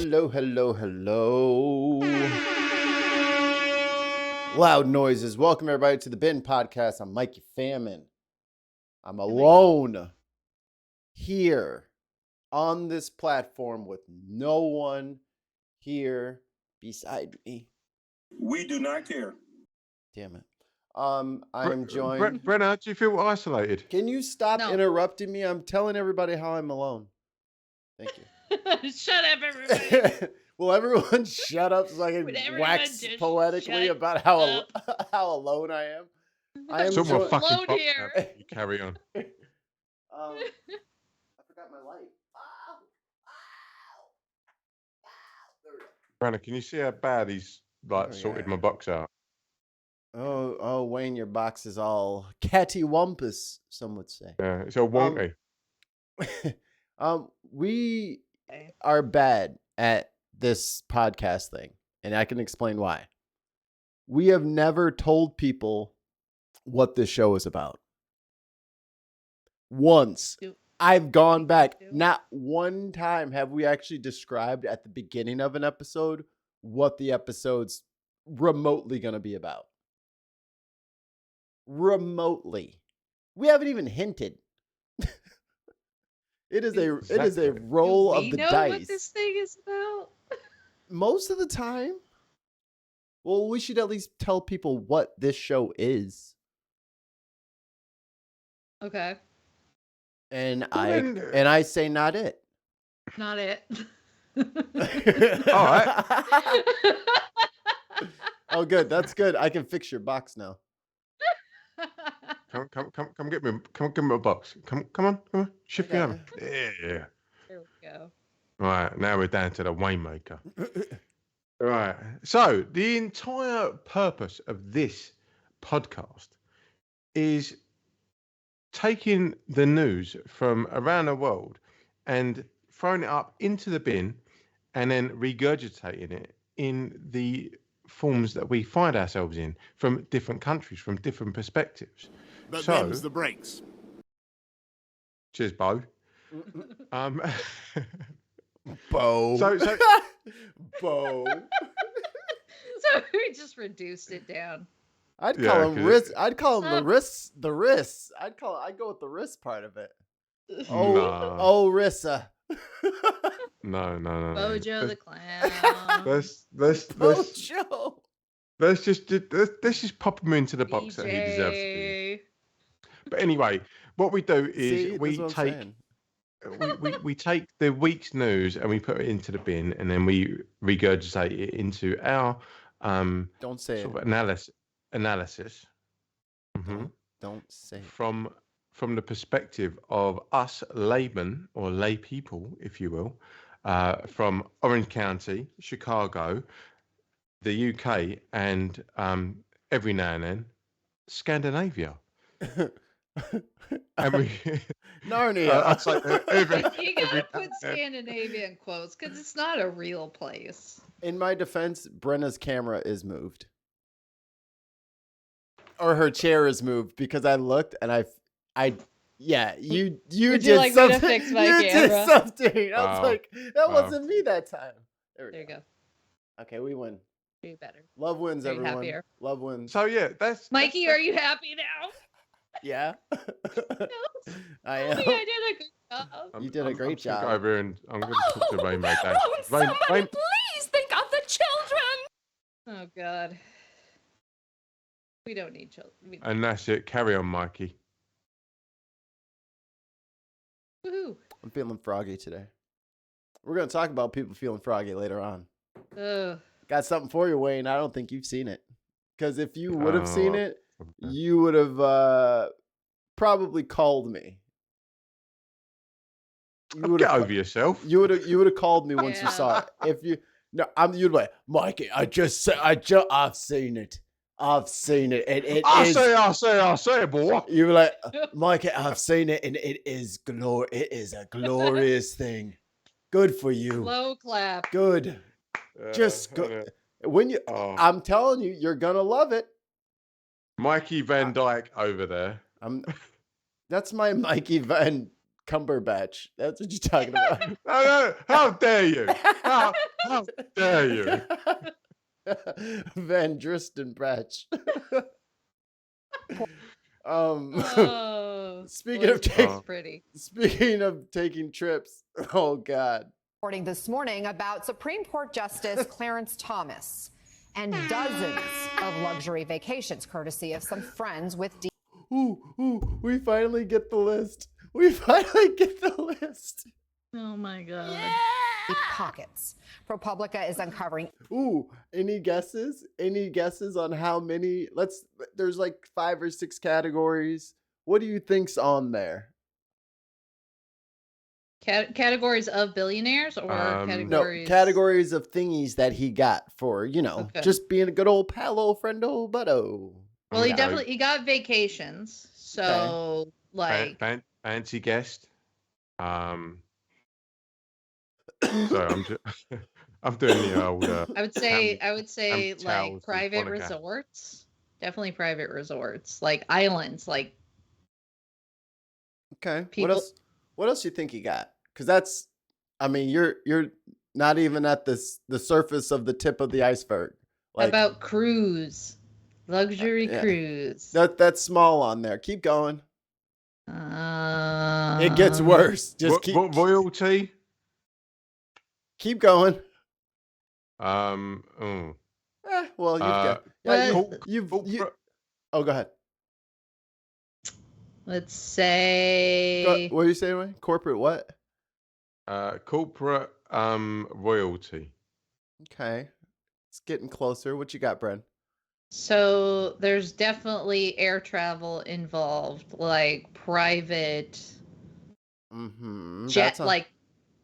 Hello, hello, hello. Loud noises. Welcome everybody to the Bin Podcast. I'm Mikey Famine. I'm alone here on this platform with no one here beside me. We do not care. Damn it. I am joined. Brenna, do you feel isolated? Can you stop interrupting me? I'm telling everybody how I'm alone. Thank you. Shut up, everybody. Will everyone shut up so I can wax poetically about how alone I am? I am so more fucking alone here. You carry on. I forgot my light. Brenna, can you see how bad he's sorted my box out? Oh, Wayne, your box is all cattywampus, some would say. Yeah, it's all wonky. We are bad at this podcast thing, and I can explain why. We have never told people what this show is about. Once. I've gone back. Not one time have we actually described at the beginning of an episode what the episode's remotely going to be about. Remotely. We haven't even hinted. It is a roll of the dice. Do we know what this thing is about? Most of the time. Well, we should at least tell people what this show is. Okay. And I say not it. Not it. All right. Oh, good. That's good. I can fix your box now. Come get me. Come get me a box. Come on. Shift me over. Yeah. There we go. Right, now we're down to the Waymaker. Right. So the entire purpose of this podcast is taking the news from around the world and throwing it up into the bin and then regurgitating it in the forms that we find ourselves in from different countries, from different perspectives. But them's the breaks. Cheers, Bo. Bo. So Bo. So we just reduced it down. I'd call him wrist. I'd call him the wrists. The wrists. I'd go with the wrist part of it. Oh, Rissa. No. Bojo the clown. Bojo. Let's just pop him into the box that he deserves to be in. But anyway, what we do is we take the week's news and we put it into the bin, and then we regurgitate it into our don't say sort it. of analysis. Don't say it. From the perspective of us laymen or lay people, if you will, from Orange County, Chicago, the UK, and every now and then Scandinavia. And we, Narnia. You gotta put Scandinavia in quotes because it's not a real place. In my defense, Brenna's camera is moved. Or her chair is moved, because I looked and you Would did you like something. Me to fix my you camera? did something. I was like, that wasn't me that time. There you go. Okay, we win. Be better. Love wins, Are you everyone. happier? Love wins. So yeah, Mikey, are you happy now? Yeah. I am. I did a good job. You did a great job. Go over and I'm going to talk to Rainmaker. Somebody please think of the children. Oh God. We don't need children. And that's it. Carry on, Mikey. Woohoo. I'm feeling froggy today. We're going to talk about people feeling froggy later on. Got something for you, Wayne. I don't think you've seen it. Because if you would have seen it, you would have probably called me. Get over yourself. You would have called me once you saw it. You'd be like, Mikey, I've seen it. I've seen it. I say, boy. You were like, Mikey, I've seen it, and it is It is a glorious thing. Good for you. Slow clap. Good. Just good. I'm telling you, you're gonna love it. Mikey Van Dyke over there. That's my Mikey Van Cumberbatch. That's what you're talking about. No, how dare you? How dare you? Van Dristenbratch. Oh, Speaking of boys, taking- it's pretty. Speaking of taking trips, oh God. Reporting this morning about Supreme Court Justice Clarence Thomas and dozens of luxury vacations, courtesy of some friends with deep We finally get the list. We finally get the list. Oh my God. pockets. ProPublica is uncovering. Ooh, any guesses? Any guesses on how many? There's like 5 or 6 categories. What do you think's on there? Categories of billionaires or categories? No, categories of thingies that he got for, just being a good old palo friendo butto. Well, he got vacations. So fancy guest. So I'm doing the old. I would say like private resorts. Definitely private resorts, like islands, like. Okay. What else you think he got? Because you're not even at the surface of the tip of the iceberg. How about cruise, luxury cruise? That's small on there. Keep going. It gets worse. Just keep royalty. Keep going. Well, you've oh, go ahead. Let's say. What are you saying? Corporate what? Corporate royalty. Okay, it's getting closer. What you got, Bren? So there's definitely air travel involved, like private jet, like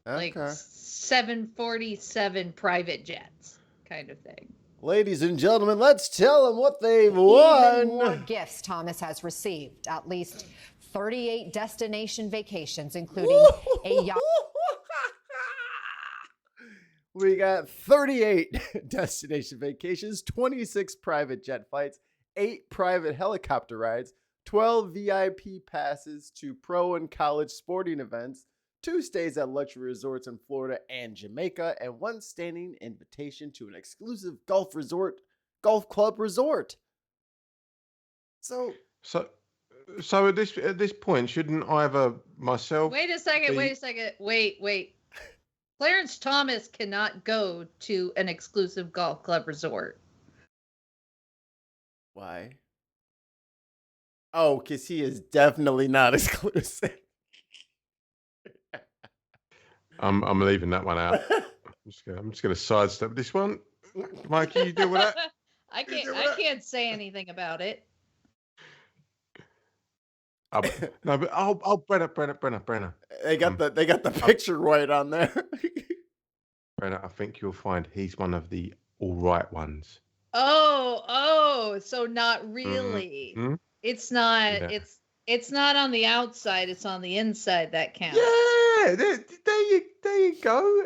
747 private jets kind of thing. Ladies and gentlemen, let's tell them what they've won. Even more gifts Thomas has received. At least 38 destination vacations, including a yacht. We got 38 destination vacations, 26 private jet flights, 8 private helicopter rides, 12 VIP passes to pro and college sporting events, 2 stays at luxury resorts in Florida and Jamaica, and 1 standing invitation to an exclusive golf club resort. So at this point, shouldn't either myself? Wait a second. Wait. Clarence Thomas cannot go to an exclusive golf club resort. Why? Oh, because he is definitely not exclusive. I'm leaving that one out. I'm just gonna sidestep this one. Mikey, you deal with that? I can't say anything about it. No, but Brenna. They got the picture right on there. Brenna, I think you'll find he's one of the all right ones. Oh, so not really. Mm-hmm. It's not. Yeah. It's not on the outside. It's on the inside that counts. Yeah, there you go.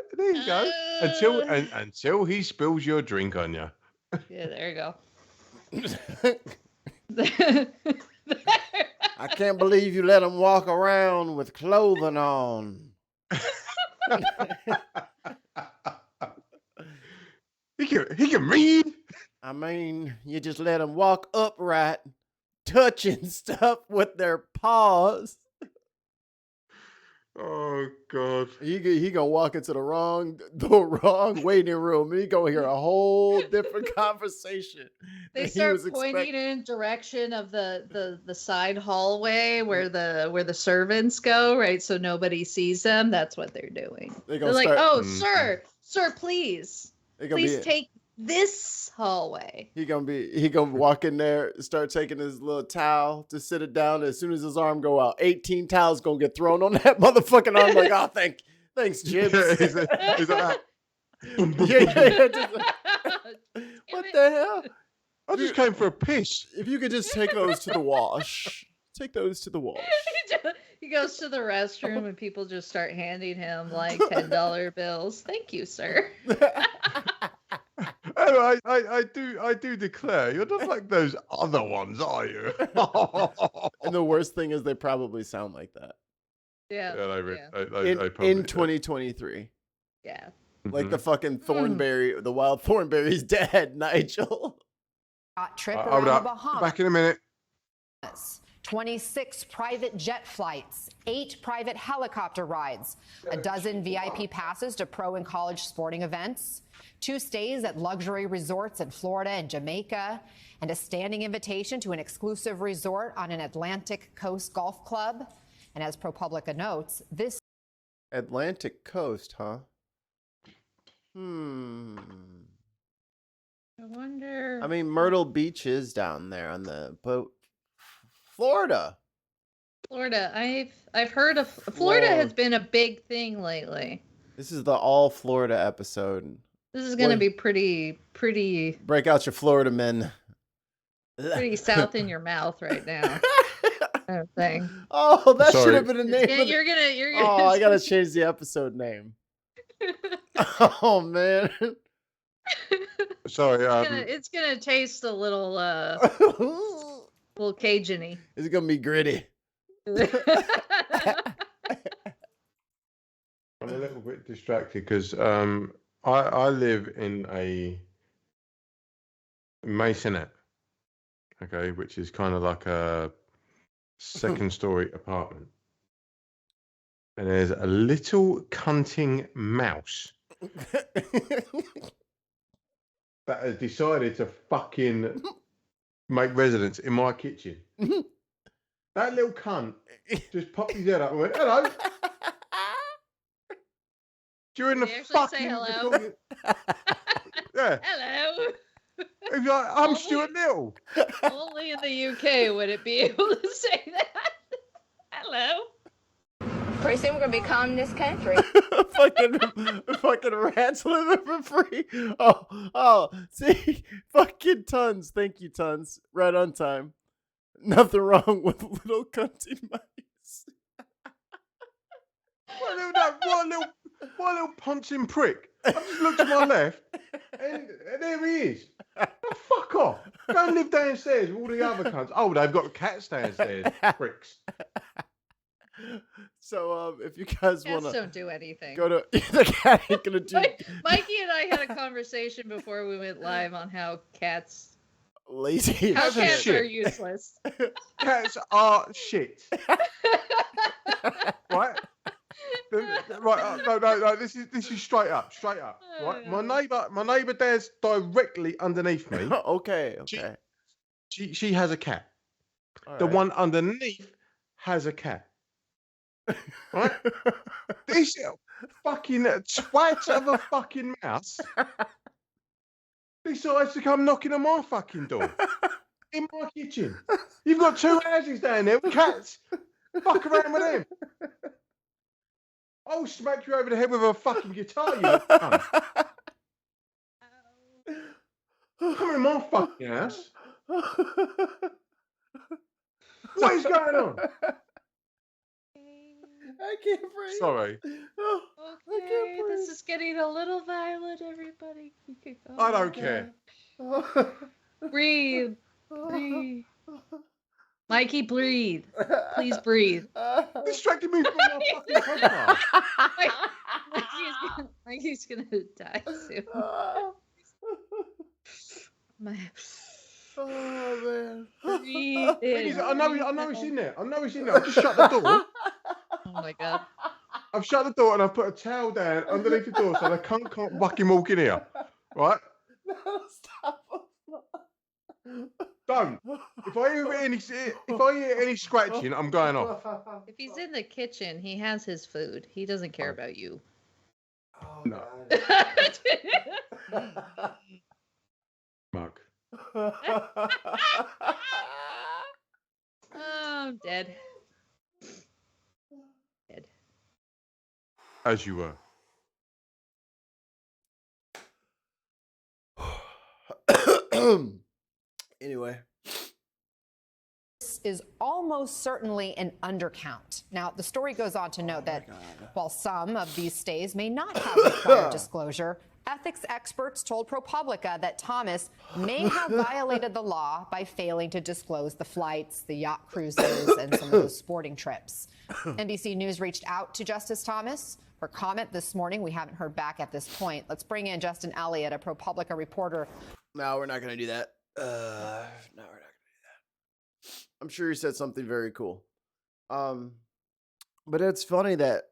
Until he spills your drink on you. Yeah, there you go. I can't believe you let him walk around with clothing on. He can read. I mean, you just let him walk upright, touching stuff with their paws. Oh God! He gonna walk into the wrong waiting room. He gonna hear a whole different conversation. They start pointing in direction of the side hallway where the servants go, right? So nobody sees them. That's what they're doing. They're like, "Oh, sir, please take this hallway." He gonna walk in there, start taking his little towel to sit it down. As soon as his arm go out, 18 towels gonna get thrown on that motherfucking arm. Like, oh, thanks, Jibs. He's like that. What the hell? I just came for a piss. If you could just take those to the wash. Take those to the wash. He goes to the restroom and people just start handing him like $10 bills. Thank you, sir. Oh, I do declare you're not like those other ones, are you? And the worst thing is they probably sound like that. Yeah. In 2023. Yeah. Like the fucking Thornberry, the wild Thornberry's dad, Nigel. Trip around the Bahamas. Back in a minute. 26 private jet flights, 8 private helicopter rides, a dozen VIP passes to pro and college sporting events, 2 stays at luxury resorts in Florida and Jamaica, and a standing invitation to an exclusive resort on an Atlantic Coast golf club. And as ProPublica notes, this Atlantic Coast, huh? I wonder. I mean, Myrtle Beach is down there on the boat. Florida. I've heard of Florida has been a big thing lately. This is the all Florida episode. This is going to be pretty break out your Florida men. Pretty south in your mouth right now. Kind of thing. Oh, that should have been a name. Yeah, you're gonna. Oh, I gotta change the episode name. Oh man. Sorry. It's gonna taste a little little Cajun-y. It's gonna be gritty. I'm a little bit distracted because I live in a masonette, okay, which is kind of like a second-story apartment, and there's a little cunting mouse that has decided to fucking make residence in my kitchen. That little cunt just popped his head up and went, "Hello." During the fucking say hello? recording. Yeah. Hello. He's like, "I'm Stuart Little." Only in the UK would it be able to say that. Hello. Pretty soon we're gonna become this country. fucking rats living for free. Oh, see, fucking Tons. Thank you, Tons. Right on time. Nothing wrong with little cunty mice. What little punching prick. I just looked to my left, and there he is. Oh, fuck off. Go and live downstairs with all the other cunts. Oh, they've got cats downstairs. Pricks. So, if you guys want to... Cats don't do anything. Go to... The cat ain't gonna do... Mikey and I had a conversation before we went live on how cats... Lazy. How cats are useless. Cats are shit. Right? Right, no. This is straight up. Right, my neighbour there's directly underneath me. Okay. She has a cat. All the right. one underneath has a cat. Right? This fucking twat of a fucking mouse decides to come knocking on my fucking door in my kitchen. You've got 2 houses down there with cats. Fuck around with them. I'll smack you over the head with a fucking guitar, you cunt. Come in my fucking house. What is going on? I can't breathe. Sorry. Okay, this is getting a little violent, everybody. You can go. I don't care. Breathe. Mikey, breathe. Please breathe. Distracted me from my fucking podcast. Mikey's gonna die soon. Oh man. Breathe in. I know he's in there. I've just shut the door. Oh my god. I've shut the door and I've put a towel down underneath the door so the cunt can't fucking walk in here. Right? No, stop. Don't. If I hear any scratching, I'm going off. If he's in the kitchen, he has his food. He doesn't care about you. Oh, No. Mug. Oh, I'm dead. As you were. Anyway. This is almost certainly an undercount. Now, the story goes on to note that while some of these stays may not have required disclosure, Ethics experts told ProPublica that Thomas may have violated the law by failing to disclose the flights, the yacht cruises, and some of those sporting trips. NBC News reached out to Justice Thomas for comment this morning. We haven't heard back at this point. Let's bring in Justin Elliott, a ProPublica reporter. No, we're not going to do that. No, we're not going to do that. I'm sure he said something very cool. But it's funny that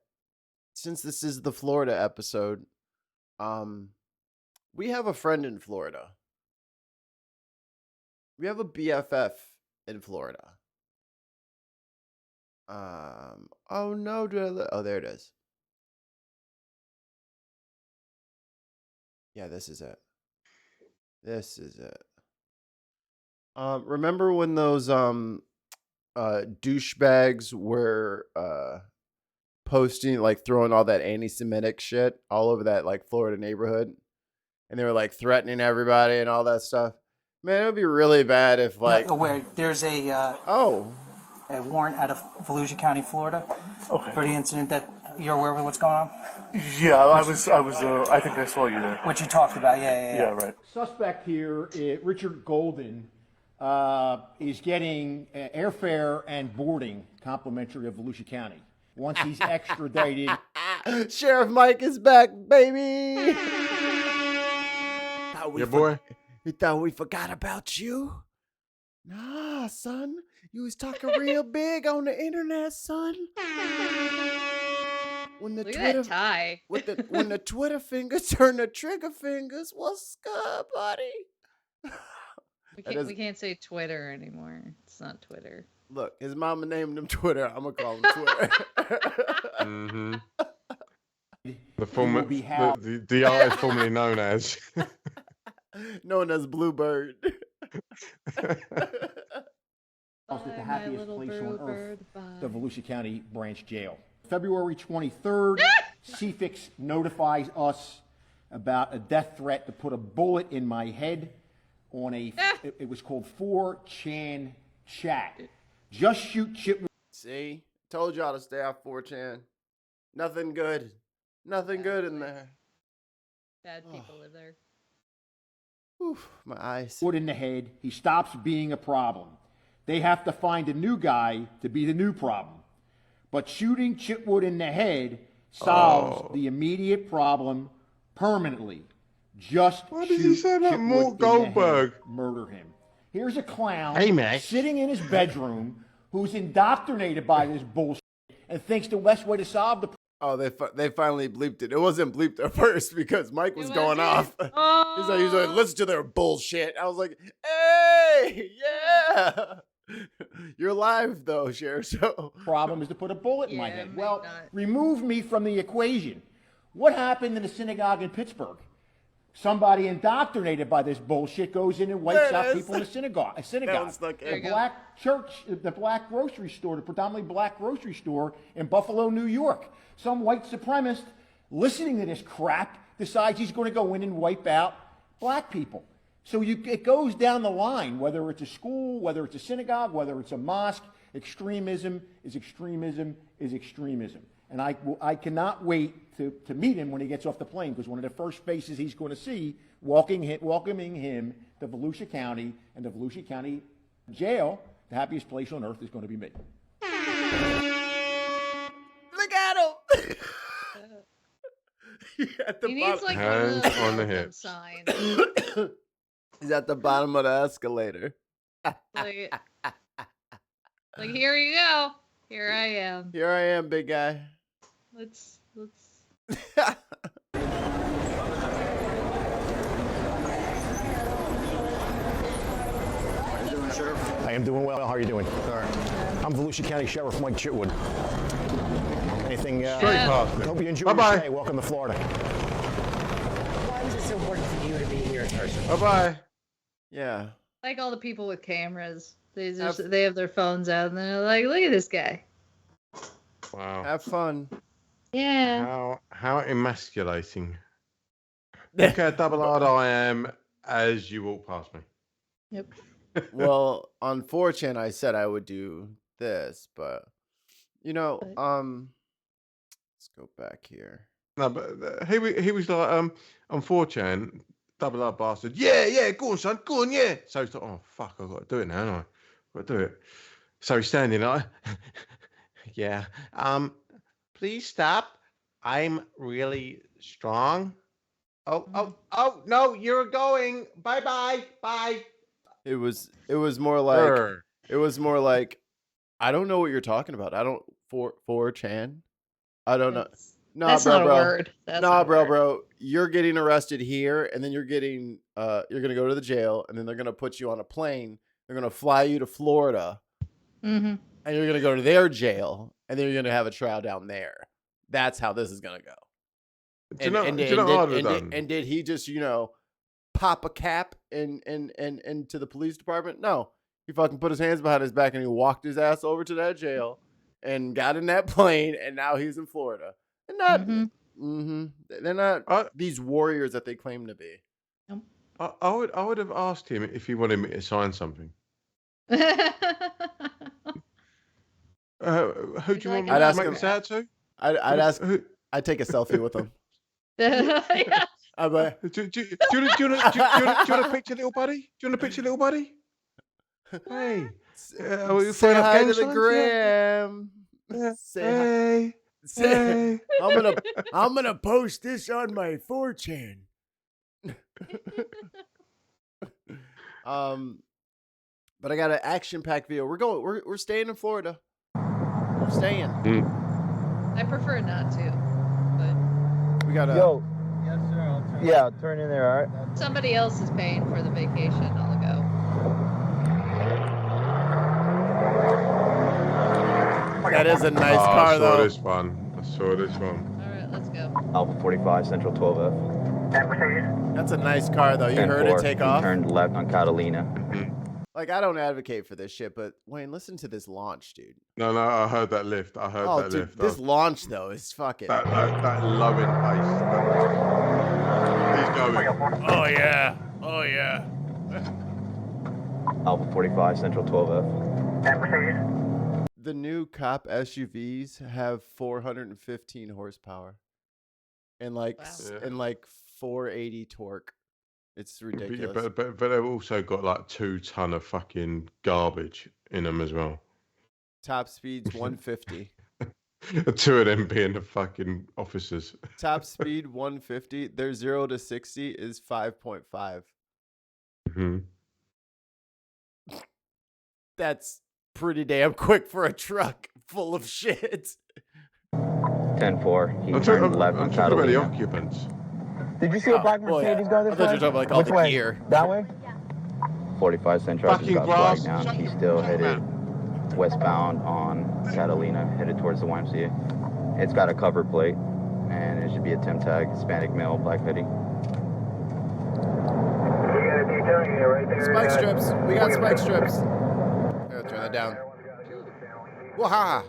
since this is the Florida episode, we have a friend in Florida. We have a BFF in Florida. Oh no, oh, there it is. Yeah, this is it. This is it. Remember when those douchebags were posting, like throwing all that anti-Semitic shit all over that like Florida neighborhood, and they were like threatening everybody and all that stuff? Man, it would be really bad if like where there's a warrant out of Volusia County, Florida, for the incident that you're aware of what's going on. Yeah, I was. I think I saw you there. What you talked about, yeah. Right. Suspect here, Richard Golden, is getting airfare and boarding complimentary of Volusia County. Once he's extradited. Sheriff Mike is back, baby. Your boy. You thought we forgot about you? Nah, son. You was talking real big on the internet, son. When the Look Twitter at that tie. when the Twitter fingers turn to trigger fingers, what's good, buddy? We can't say Twitter anymore. It's not Twitter. Look, his mama named him Twitter. I'm gonna call him Twitter. Mm-hmm. The artist formerly known as Bluebird. Bluebird. At the happiest place on earth, the Volusia County Branch Jail. February 23rd, CFIX notifies us about a death threat to put a bullet in my head on it was called 4chan chat. Just shoot Chip. See? Told y'all to stay off 4chan. Nothing good. Nothing good in there. Bad people live there. Oof, my eyes. Foot in the head. He stops being a problem. They have to find a new guy to be the new problem. But shooting Chitwood in the head solves the immediate problem permanently. Just what shoot did he say about Chitwood Mort in the Goldberg? head, murder him. Here's a clown Max. sitting in his bedroom who's indoctrinated by this bullshit and thinks the best way to solve the problem. Oh, they finally bleeped it. It wasn't bleeped at first because Mike was going off. Oh. He's like, listen to their bullshit. I was like, hey, yeah. You're live though, Sheriff. So problem is to put a bullet in my Yeah, head. might Well, not. remove me from the equation. What happened in the synagogue in Pittsburgh? Somebody indoctrinated by this bullshit goes in and wipes There it out is. people in a synagogue. That one stuck in. The black church, the black grocery store, the predominantly black grocery store in Buffalo, New York. Some white supremacist listening to this crap decides he's going to go in and wipe out black people. So it goes down the line, whether it's a school, whether it's a synagogue, whether it's a mosque. Extremism is extremism is extremism. And I cannot wait to meet him when he gets off the plane, because one of the first faces he's going to see welcoming him to Volusia County and the Volusia County Jail, the happiest place on earth, is going to be me. Look at him. He needs like one Hands of those on the welcome hips. signs. He's at the bottom of the escalator. Like here you go. Here I am. Here I am, big guy. Let's I am doing well. How are you doing? I'm Volusia County Sheriff Mike Chitwood. Anything? Straight past me. Hope you enjoy Bye-bye. your stay. Welcome to Florida. Why is it so important for you to be here in person? Bye-bye. Yeah. like all the people with cameras. They have their phones out and they're like, look at this guy. Wow. Have fun. Yeah. How emasculating. Look how double-eyed I am as you walk past me. Yep. Well, on 4chan, I said I would do this, but let's go back here. No, but he was like on 4chan, double up bastard. Yeah, go on, son, go on, yeah. So he's like, oh fuck, I've got to do it now, haven't I? Got to do it. So he's standing like, yeah. Please stop. I'm really strong. Oh, no, you're going. Bye. It was more like I don't know what you're talking about. I don't 4chan. I don't know. No, that's bro, not a word. That's not a word. bro. You're getting arrested here, and then you're gonna go to the jail, and then they're gonna put you on a plane. They're gonna fly you to Florida, and you're gonna go to their jail, and then you're gonna have a trial down there. That's how this is gonna go. And did he just pop a cap and to the police department? No, he fucking put his hands behind his back and he walked his ass over to that jail and got in that plane, and now he's in Florida. And not, they're not these warriors that they claim to be. I would have asked him if he wanted me to sign something. Who do you want me to make this out to? I'd ask. I'd take a selfie with him. Yeah. Do you want a picture, little buddy? Do you want a picture, little buddy? Hey, say hi to the gram. Hey. I'm gonna post this on my 4chan. But I got an action-packed video. We're staying in Florida. We're staying. I prefer not to, but we got a. Yo. Yes, sir. I'll turn in there. All right. Somebody else is paying for the vacation. I'll go. That is a nice car, though. I saw this one. All right, let's go. Alpha 45 Central 12F. That's a nice car, though. You heard it take off. Turned left on Catalina. Like, I don't advocate for this shit, but Wayne, listen to this launch, dude. No, I heard that lift. Lift. This launch though is fucking. That low in pace. He's going. Oh yeah. Alpha 45 Central 12F. The new cop SUVs have 415 horsepower, and like 480 torque. It's ridiculous. But they've also got like 2 ton of fucking garbage in them as well. Top speed's 150. 2 of them being the fucking officers. Top speed 150. Their 0 to 60 is 5.5. That's pretty damn quick for a truck full of shit. 10-4. He turned left on Catalina. I'm talking about the occupants. Did you see a black Mercedes go this way? I thought you were talking about like all the gear. That way? 45 Central just got flagged now. He's still headed westbound on Catalina, headed towards the YMCA. It's got a cover plate, and it should be a temp tag, Hispanic male, black hoodie. Spike strips. We got spike strips. Turn that down. Waha!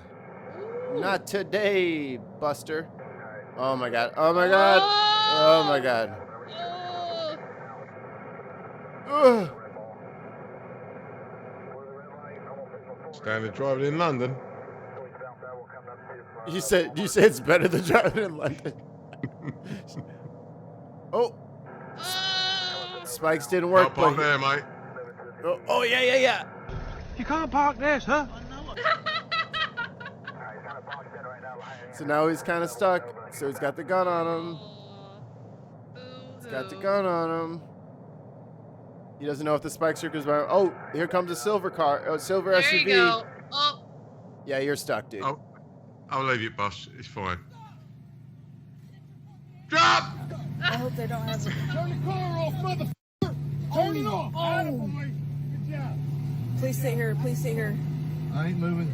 Not today, Buster. Oh my god. Oh my god. Oh my god. Standard driving in London. You say it's better than driving in London. Oh. Spikes didn't work. Up on there, mate. Oh yeah. You can't park this, huh? So now he's kind of stuck. So he's got the gun on him. He's got the gun on him. He doesn't know if the spike circle's by. Oh, here comes a silver car. Oh, silver there SUV. You go. Oh. Yeah, you're stuck, dude. I'll leave you, boss. It's fine. Drop! I hope they don't have to. Turn the car off, motherfucker! Turn it off! Oh. Good job. Please stay here. Please stay here. I ain't moving.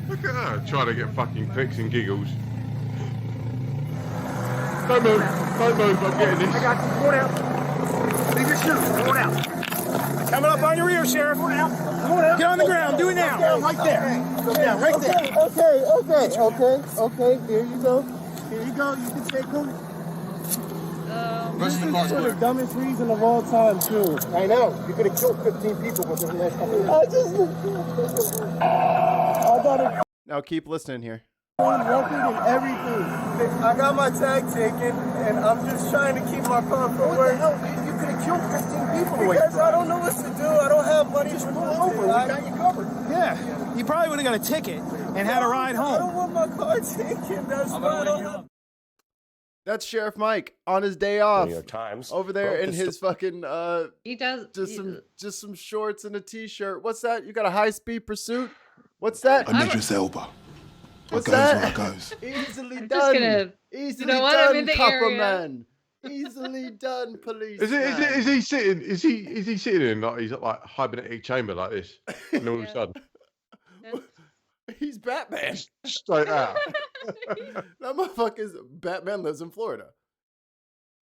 Look at her trying to get fucking clicks and giggles. Don't move, I'm getting this. I got you. Come on out. Leave your shoes. Come on out. Coming up on your ear, Sheriff. Come on out. Come on out. Get on the ground. Do it now. Right there. Yeah, right there. Okay. Here you go. You can stay cool. This is the dumbest reason of all time, too. I know. You could have killed 15 people within the last couple of years. Now keep listening here. Walking and everything. I got my tag taken, and I'm just trying to keep my car from work. What the hell? You could have killed 15 people. Because I don't know what to do. I don't have money. Just pull over. We got you covered. Yeah. You probably would have got a ticket and had a ride home. I don't want my car taken. That's why I don't have. That's Sheriff Mike on his day off. New York Times. Over there in his fucking he does just some shorts and a t-shirt. What's that? You got a high-speed pursuit? What's that? Idris Elba. What's goes that? where it goes. Easily I'm done. just gonna, Easily you know what? I'm in done, the copper area. man. Easily done, police. Is he sitting? Is he sitting in like he's like hibernating chamber like this? And all of a sudden, he's Batman. Straight out. That motherfucker's Batman lives in Florida,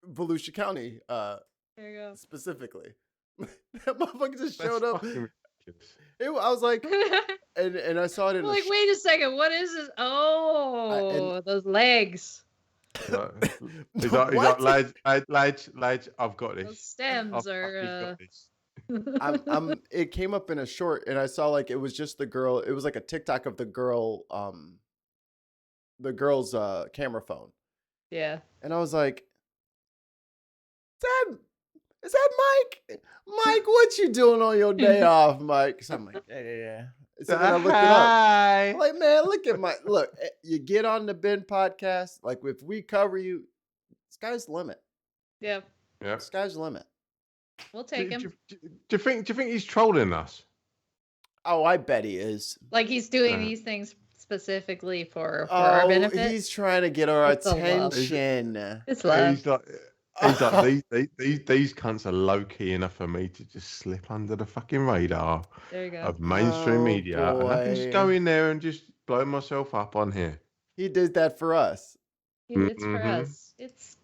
Volusia County, there you go. specifically. That motherfucker just showed up. fucking I was like, and I saw it in Like, wait a second, what is this? Oh, those legs. He's like, lads, I've got this. Those stems I've are. got this. It came up in a short, and I saw like it was just the girl. It was like a TikTok of the girl's camera phone. Yeah. And I was like, is that Mike? Mike, what you doing on your day off, Mike? So I'm like, yeah. So then I looked it up. I'm like, man, look at Mike. Look, you get on the Ben podcast. Like, if we cover you, sky's the limit. Yeah. Yeah. Sky's the limit. We'll take him. Do you think he's trolling us? Oh, I bet he is. Like he's doing these things specifically for our benefit. He's trying to get our attention. It's love. He's like these cunts are low key enough for me to just slip under the fucking radar there you go. of mainstream media, and I can just go in there and just blow myself up on here. He did that for us. It's for us. It's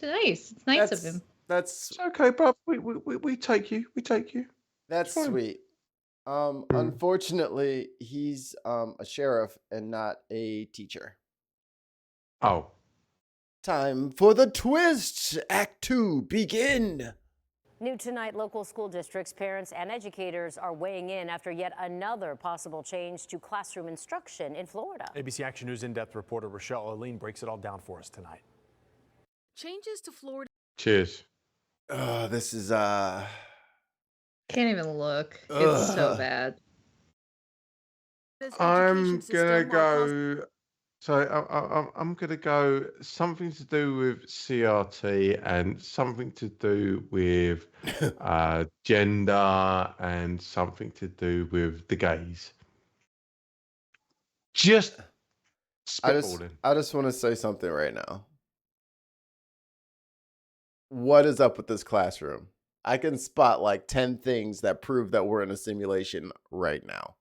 nice. It's nice of him. That's it's okay, bro. We take you. We take you. That's sweet. Unfortunately, he's a sheriff and not a teacher. Oh. Time for the twist. Act 2, begin. New tonight, local school districts, parents, and educators are weighing in after yet another possible change to classroom instruction in Florida. ABC Action News in-depth reporter Rochelle Aline breaks it all down for us tonight. Changes to Florida. Cheers. This is Can't even look. It's so bad. I'm gonna go. So I'm gonna go something to do with CRT and something to do with gender and something to do with the gays. Just spitballing. I just want to say something right now. What is up with this classroom? I can spot like 10 things that prove that we're in a simulation right now.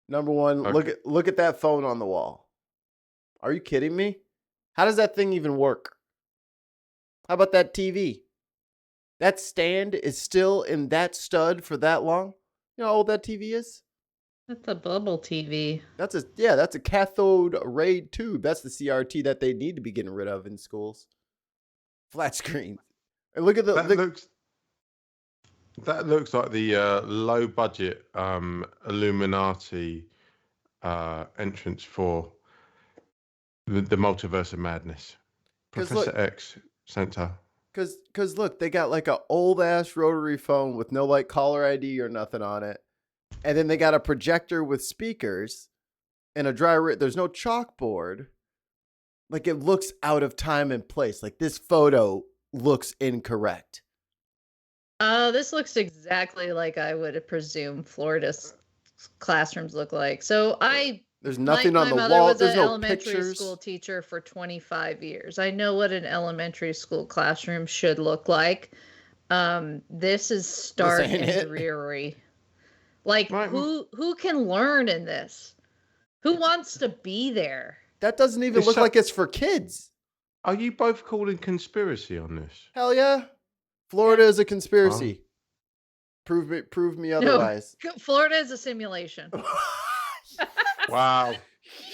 Number one, look at that phone on the wall. Are you kidding me? How does that thing even work? How about that TV? That stand is still in that stud for that long? You know how old that TV is? That's a bubble TV. That's a cathode ray tube. That's the CRT that they need to be getting rid of in schools. Flat screen. And look at the That looks like the low budget Illuminati entrance for the multiverse of madness. Professor X Center. Cause look, they got like a old ass rotary phone with no like caller ID or nothing on it. And then they got a projector with speakers and there's no chalkboard. Like it looks out of time and place. Like this photo looks incorrect. This looks exactly like I would presume Florida's classrooms look like. So there's nothing on the wall. My mother was there's an no elementary pictures. school teacher for 25 years. I know what an elementary school classroom should look like. This is stark and dreary. Like who can learn in this? Who wants to be there? That doesn't even look like it's for kids. Are you both calling conspiracy on this? Hell yeah. Florida is a conspiracy. Prove me otherwise. No, Florida is a simulation. Wow.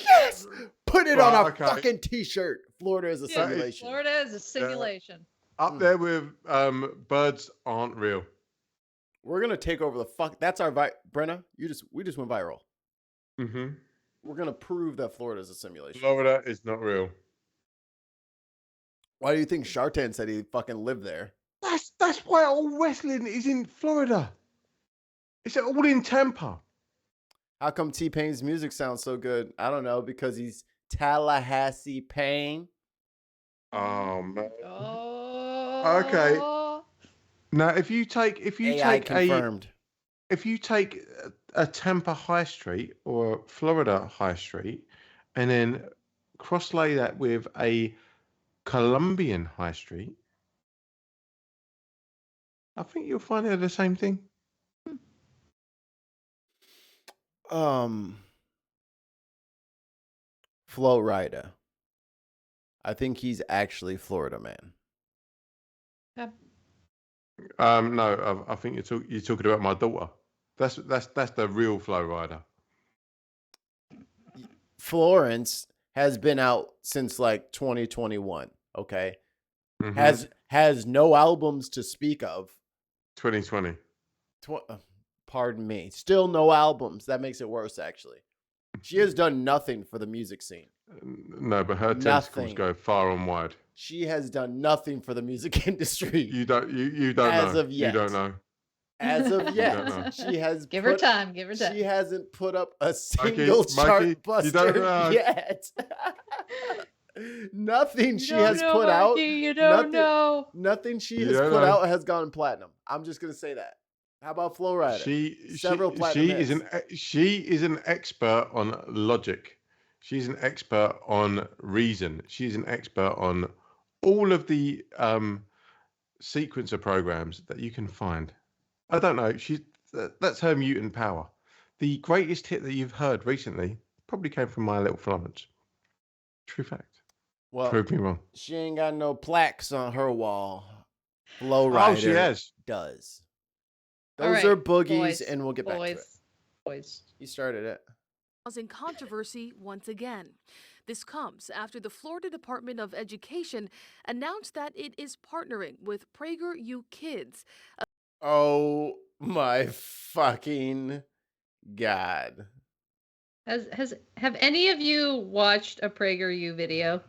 Yes. Put it on a fucking t-shirt. Florida is a simulation. Florida is a simulation. Up there with birds aren't real. We're gonna take over the fuck. That's our Brenna. We just went viral. Mm-hmm. We're gonna prove that Florida is a simulation. Florida is not real. Why do you think Shartan said he fucking lived there? That's why all wrestling is in Florida. It's all in Tampa. How come T-Pain's music sounds so good? I don't know, because he's Tallahassee Pain. Oh man. Oh. Okay. Now, if you take a Tampa High Street or a Florida High Street, and then cross-lay that with a Colombian High Street, I think you'll find they're the same thing. Flo Rida. I think he's actually Florida man. Yep. No, I think you're talking about my daughter. That's the real Flo Rida. Florence has been out since like 2021. Okay, Mm-hmm. has no albums to speak of. 2020. Pardon me. Still no albums. That makes it worse, actually. She has done nothing for the music scene. No, but her tentacles go far and wide. She has done nothing for the music industry. You don't know. As of yet. You don't know. As of yet, she has. Give her time. She hasn't put up a single chart buster yet. Nothing she has put out. You don't know. Nothing she has put out has gone platinum. I'm just gonna say that. How about Flo Rida? Several platinum. She is an expert on logic. She's an expert on reason. She's an expert on all of the sequencer programs that you can find. I don't know. That's her mutant power. The greatest hit that you've heard recently probably came from My Little Florence. True fact. Well, prove me wrong. She ain't got no plaques on her wall. Flo Rida. Oh, she has. Does. Those are boogies, and we'll get back to it. Boys. You started it. Causing controversy once again. This comes after the Florida Department of Education announced that it is partnering with PragerU Kids. Oh my fucking God. Have any of you watched a PragerU video?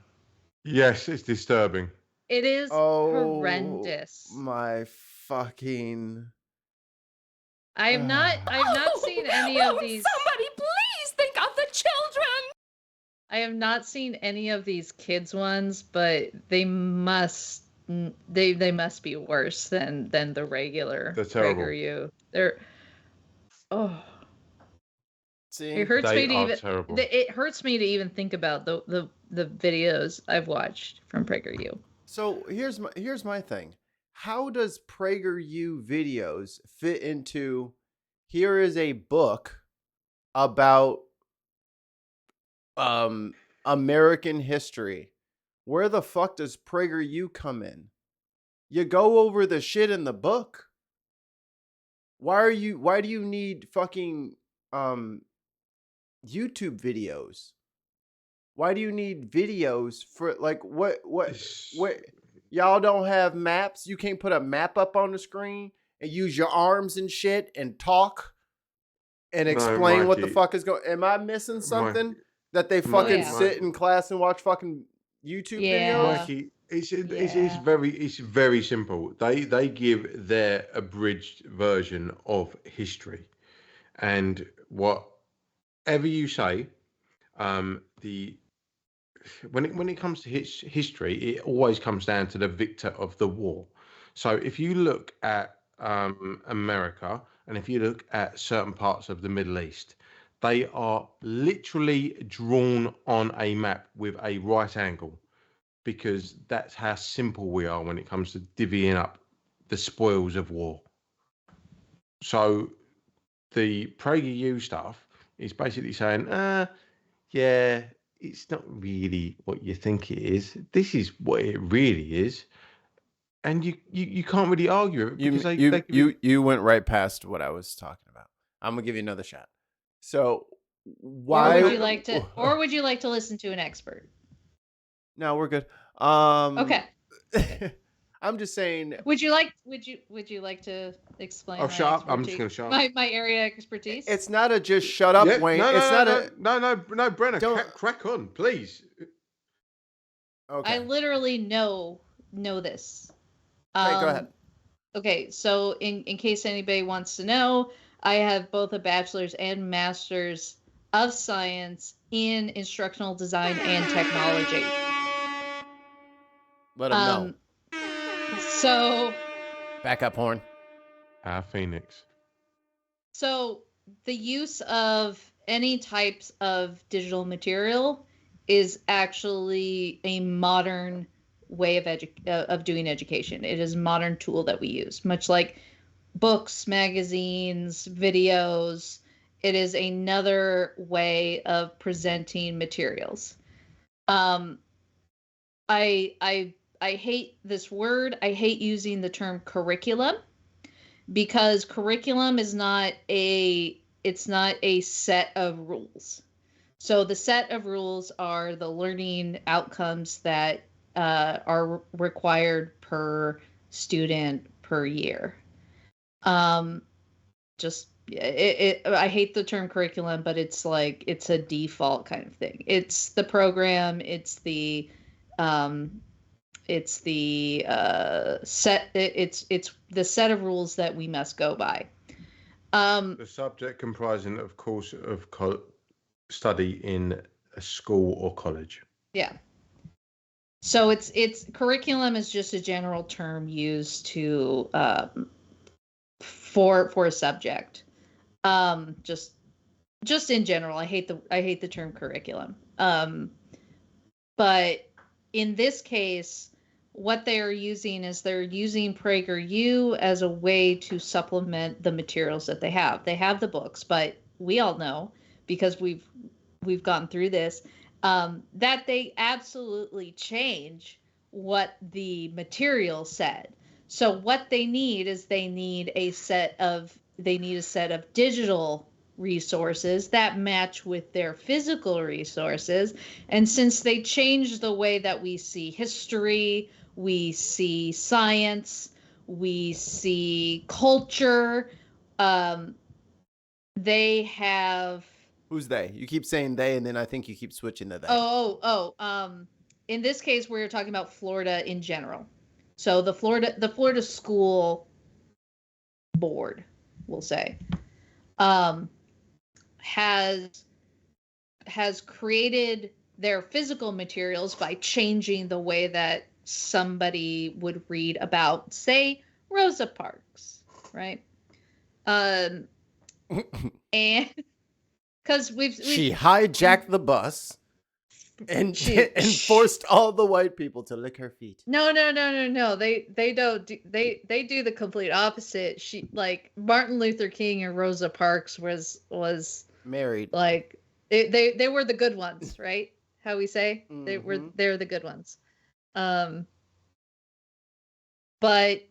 Yes, it's disturbing. It is horrendous. My fucking I've not seen any of these. Somebody please think of the children. I have not seen any of these kids ones, but they must be worse than the regular PragerU. They're See, it hurts me to even terrible. It hurts me to even think about the videos I've watched from PragerU. So here's my thing. How does PragerU videos fit into here is a book about American history? Where the fuck does PragerU come in? You go over the shit in the book. Why do you need fucking YouTube videos? Why do you need videos for like what y'all don't have maps? You can't put a map up on the screen and use your arms and shit and talk and explain what the fuck is going. Am I missing something that they fucking sit in class and watch fucking YouTube videos? Mikey, it's very simple. They give their abridged version of history, and whatever you say, when it comes to history, it always comes down to the victor of the war. So if you look at America and if you look at certain parts of the Middle East, they are literally drawn on a map with a right angle, because that's how simple we are when it comes to divvying up the spoils of war. So the PragerU stuff is basically saying, yeah, it's not really what you think it is. This is what it really is. And you can't really argue it because you went right past what I was talking about. I'm gonna give you another shot. So why would you like to listen to an expert? No, we're good. Okay. I'm just saying. Would you like to explain? Oh, shut up! I'm just going to shut up. My area expertise. It's not a just shut up, Yeah, Wayne. No, it's no, Brenna, crack on, please. Okay. I literally know this. Okay, go ahead. Okay, so in case anybody wants to know, I have both a bachelor's and master's of science in instructional design and technology. Let them know. So. Backup horn. Phoenix. So the use of any types of digital material is actually a modern way of doing education. It is a modern tool that we use, much like books, magazines, videos. It is another way of presenting materials. I hate this word. I hate using the term curriculum, because curriculum is not a set of rules. So the set of rules are the learning outcomes that are required per student per year. I hate the term curriculum, but it's like it's a default kind of thing. It's the program. It's the set. It's the set of rules that we must go by. The subject comprising of course of study in a school or college. Yeah. So it's curriculum is just a general term used to for a subject. Just in general, I hate the term curriculum. But in this case, what they are using is they're using PragerU as a way to supplement the materials that they have. They have the books, but we all know, because we've gone through this, that they absolutely change what the material said. So what they need is they need a set of digital resources that match with their physical resources. And since they changed the way that we see history, we see science, we see culture, they have... Who's they? You keep saying they, and then I think you keep switching to they. In this case, we're talking about Florida in general. So the Florida School Board, we'll say, has created their physical materials by changing the way that somebody would read about, say, Rosa Parks, right? And because she hijacked the bus and forced all the white people to lick her feet. No. They don't. They do the complete opposite. Martin Luther King and Rosa Parks was married. Like they were the good ones, right? How we say they're the good ones. But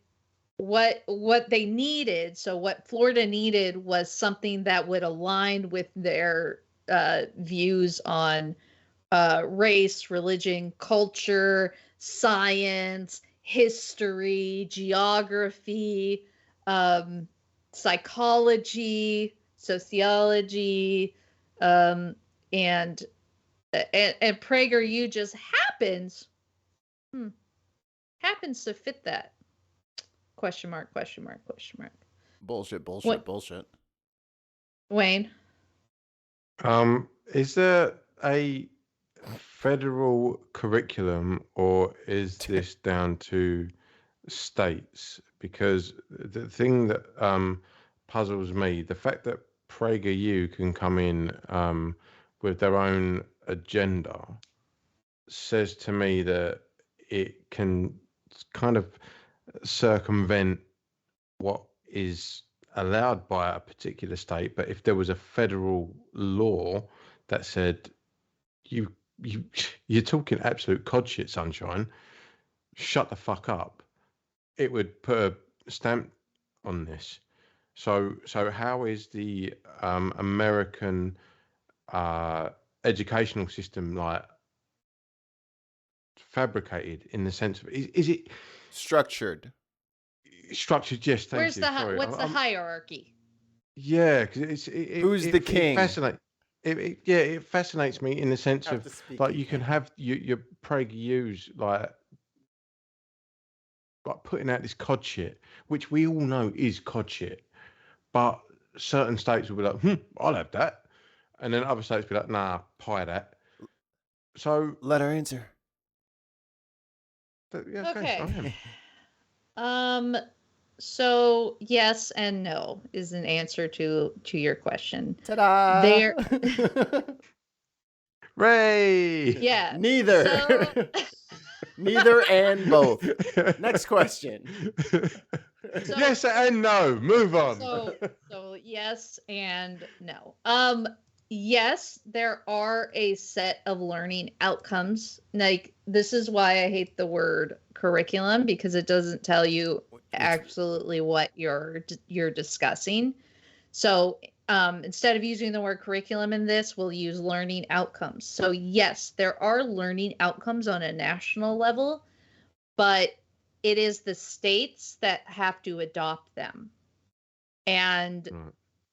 what they needed, so what Florida needed, was something that would align with their views on race, religion, culture, science, history, geography, psychology, sociology, and PragerU just happens to fit that. Question mark. Bullshit. Wayne? Is there a federal curriculum, or is this down to states? Because the thing that puzzles me, the fact that PragerU can come in with their own agenda, says to me that it can kind of circumvent what is allowed by a particular state. But if there was a federal law that said you're talking absolute cod shit, sunshine, shut the fuck up, it would put a stamp on this. So how is the American educational system like fabricated, in the sense of is it Structured. Structured, yes. Thank Where's you. what's the hierarchy? Yeah, because who's the king? It fascinates me in the sense Have of to speak like in you can canon. have your PragerUs like putting out this cod shit, which we all know is cod shit, but certain states will be like, I'll have that, and then other states will be like, nah, pie that. So let her answer. Yeah, okay. So yes and no is an answer to your question. Ta-da! There. Ray. Yeah. Neither. So... Neither and both. Next question. Yes and no. Move on. So yes and no. Yes, there are a set of learning outcomes. Like, this is why I hate the word curriculum, because it doesn't tell you absolutely what you're discussing. So instead of using the word curriculum in this, we'll use learning outcomes. So yes, there are learning outcomes on a national level, but it is the states that have to adopt them. And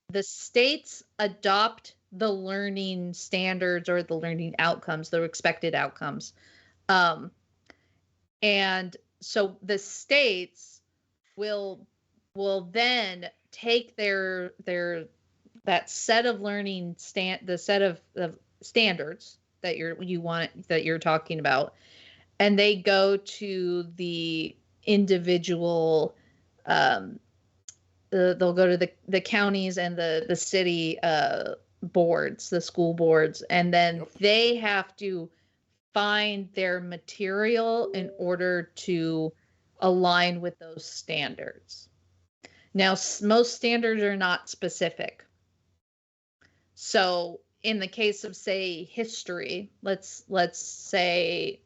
the states adopt the learning standards or the learning outcomes, the expected outcomes. And so the states will then take that set of learning the set of standards that you're talking about, and they go to the individual they'll go to the counties and the city boards, the school boards, and then they have to find their material in order to align with those standards. Now, most standards are not specific. So in the case of, say, history, let's say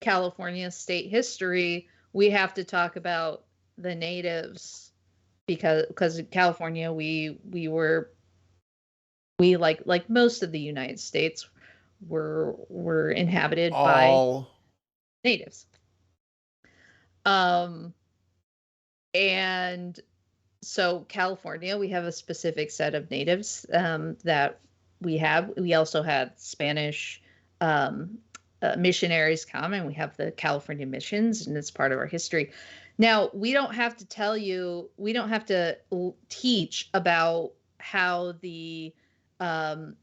California state history, we have to talk about the natives, because in California we like most of the United States were inhabited by natives. And so California, we have a specific set of natives that we have. We also had Spanish missionaries come, and we have the California missions, and it's part of our history. Now, we don't have to teach about how the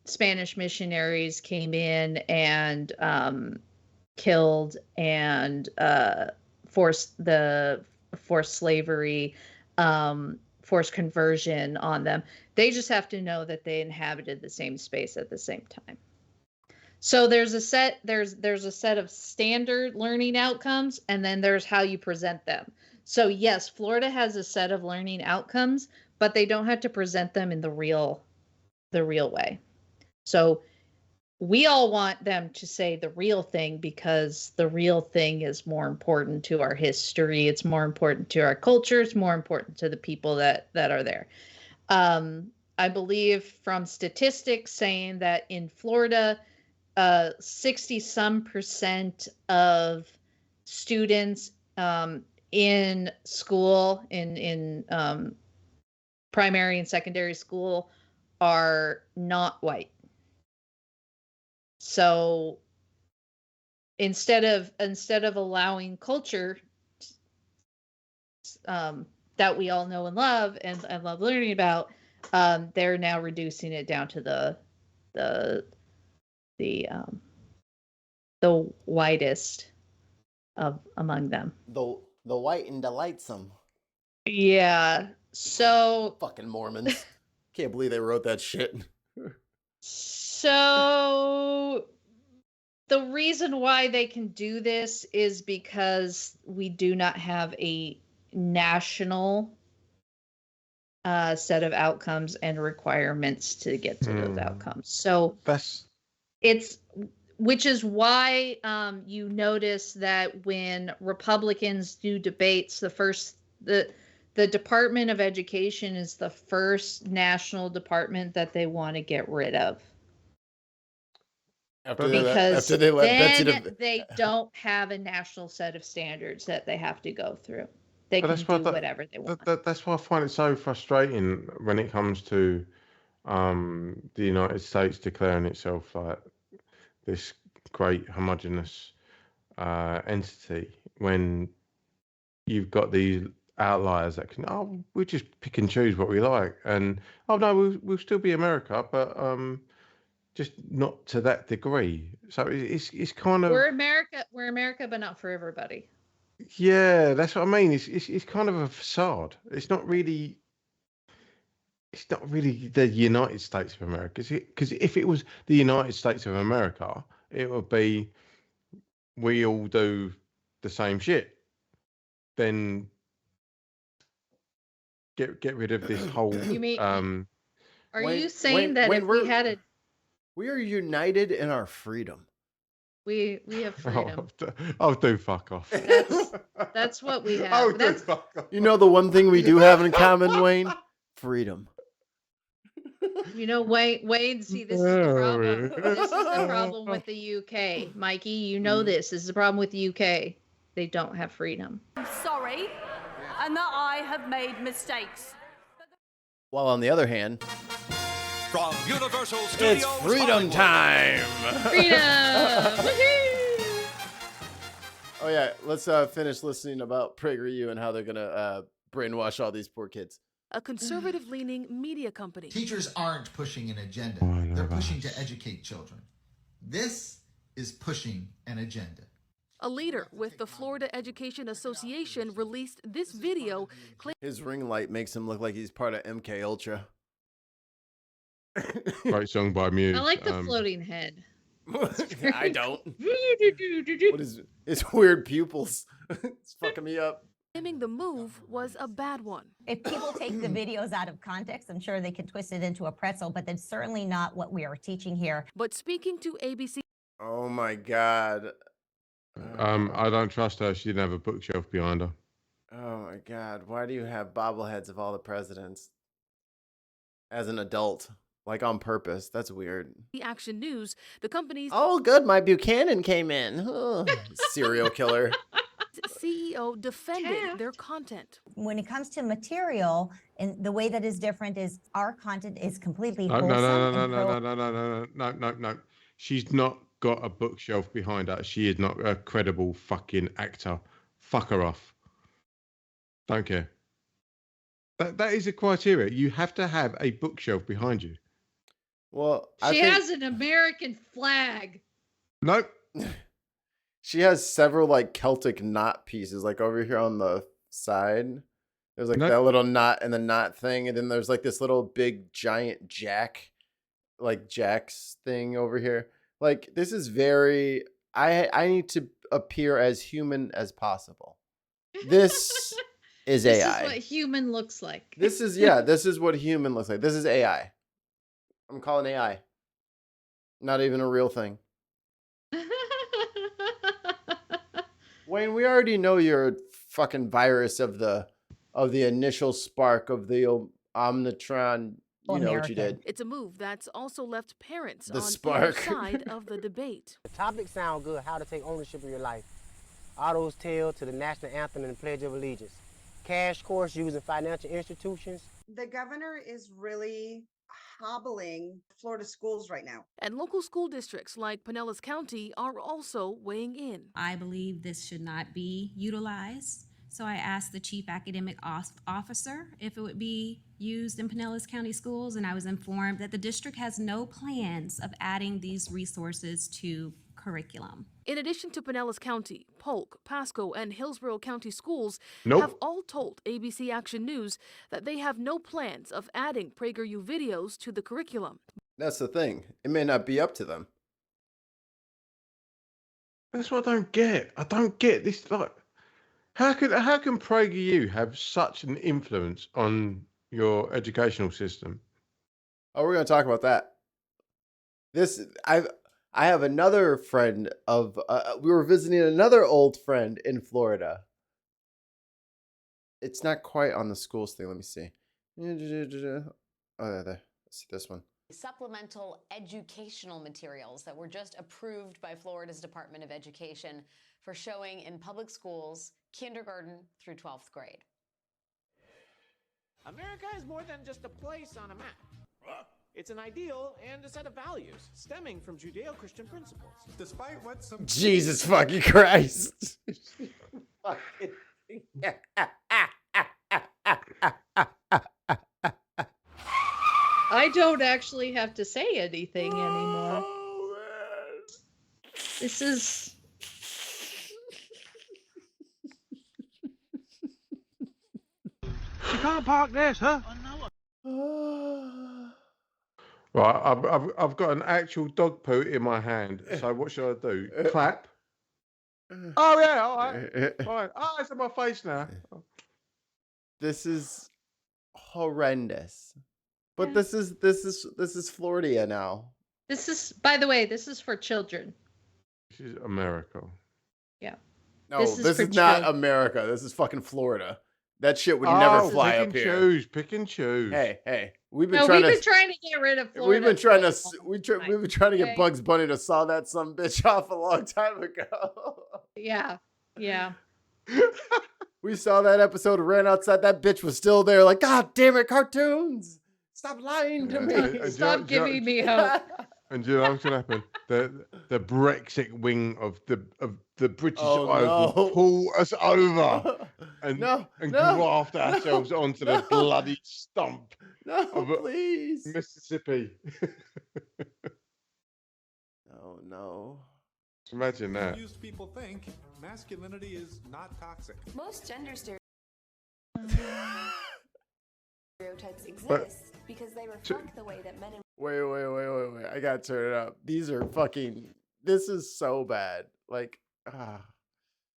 Spanish missionaries came in and killed and forced slavery, forced conversion on them. They just have to know that they inhabited the same space at the same time. So there's a set of standard learning outcomes, and then there's how you present them. So yes, Florida has a set of learning outcomes, but they don't have to present them in the real way. So we all want them to say the real thing, because the real thing is more important to our history. It's more important to our culture. It's more important to the people that are there. I believe from statistics saying that in Florida, 60% of students in school, in primary and secondary school, are not white. So instead of allowing culture that we all know and love and love learning about, they're now reducing it down to the whitest among them. The white and delightsome. Yeah. So fucking Mormons. Can't believe they wrote that shit. So the reason why they can do this is because we do not have a national set of outcomes and requirements to get to those outcomes. So which is why you notice that when Republicans do debates, the Department of Education is the first national department that they want to get rid of. because after they let Betsy then they don't have a national set of standards that they have to go through. They But can that's why do whatever they want. that's why I find it so frustrating when it comes to the United States declaring itself like this great homogenous entity when you've got these outliers that can we just pick and choose what we like, and no, we'll still be America, but just not to that degree. So it's kind of We're America, but not for everybody. yeah, that's what I mean. It's kind of a facade. It's not really the United States of America, because if it was the United States of America, it would be we all do the same shit. Then get rid of this whole. You mean? Are you saying that if we had a we are united in our freedom. we have freedom. I'll do fuck off. That's what we have. I'll do fuck off. You know the one thing we do have in common, Wayne? Freedom. You know, Wayne, see, this is the problem. This is the problem with the UK. Mikey, you know this. This is the problem with the UK. They don't have freedom. I'm sorry, and that I have made mistakes. While on the other hand, from Universal Studios, it's freedom time. Freedom! Woohoo! Oh yeah, let's finish listening about PragerU and how they're gonna brainwash all these poor kids. A conservative-leaning media company. Teachers aren't pushing an agenda. They're pushing to educate children. This is pushing an agenda. A leader with the Florida Education Association released this video. His ring light makes him look like he's part of MK Ultra. Great song by Muse. I like the floating head. I don't. What is it's weird pupils? It's fucking me up. Claiming the move was a bad one. If people take the videos out of context, I'm sure they can twist it into a pretzel, but that's certainly not what we are teaching here. But speaking to ABC. Oh my God. I don't trust her. She didn't have a bookshelf behind her. Oh my God. Why do you have bobbleheads of all the presidents as an adult? Like on purpose. That's weird. The Action News, the company's... Oh, good. My Buchanan came in. Oh, serial killer. CEO defended their content. When it comes to material, and the way that is different is our content is completely wholesome. No. She's not got a bookshelf behind her. She is not a credible fucking actor. Fuck her off. Don't care. That is a criteria. You have to have a bookshelf behind you. Well, she has an American flag. Nope. She has several like Celtic knot pieces, like over here on the side. There's like that little knot and the knot thing, and then there's like this little big giant jack, like Jack's thing over here. Like this is very. I need to appear as human as possible. This is AI. This is what human looks like. This is This is what human looks like. This is AI. I'm calling AI. Not even a real thing. Wayne, we already know you're a fucking virus of the initial spark of the Omnitron. You know what you did. It's a move that's also left parents The on spark. the other side of the debate. The topic sound good, how to take ownership of your life. Otto's Tale to the National Anthem and the Pledge of Allegiance. Cash course using financial institutions. The governor is really hobbling Florida schools right now. And local school districts like Pinellas County are also weighing in. I believe this should not be utilized. So I asked the chief academic officer if it would be used in Pinellas County schools, and I was informed that the district has no plans of adding these resources to curriculum. In addition to Pinellas County, Polk, Pasco, and Hillsborough County schools have all told ABC Action News that they have no plans of adding PragerU videos to the curriculum. That's the thing. It may not be up to them. That's what I don't get. I don't get this. Like, how can PragerU have such an influence on your educational system? Oh, we're going to talk about that. I have another friend of. We were visiting another old friend in Florida. It's not quite on the schools thing. Let me see. Oh, there. Let's see this one. Supplemental educational materials that were just approved by Florida's Department of Education for showing in public schools, kindergarten through 12th grade. America is more than just a place on a map. It's an ideal and a set of values stemming from Judeo-Christian principles. Despite what some Jesus fucking Christ. I don't actually have to say anything anymore. This is... You can't park this, huh? Right, I've got an actual dog poo in my hand. So what should I do? Clap? Oh yeah, all right. Fine. Oh, it's on my face now. This is horrendous. But this is Florida now. This is, by the way, this is for children. This is America. Yeah. No, this is not America. This is fucking Florida. That shit would never fly up here. Pick and choose. Hey, we've been trying to get rid of Florida. We've been trying to get Bugs Bunny to saw that some bitch off a long time ago. Yeah. We saw that episode, ran outside. That bitch was still there. Like, God damn it, cartoons! Stop lying to me. Stop giving me hope. And do you know what's gonna happen? The Brexit wing of the British Isles will pull us over and graft ourselves onto the bloody stump of please. Mississippi. No. Imagine that. Confused people think masculinity is not toxic. Most gender stereotypes exist because they reflect the way that men and Wait. I gotta turn it up. These are fucking... This is so bad. Like,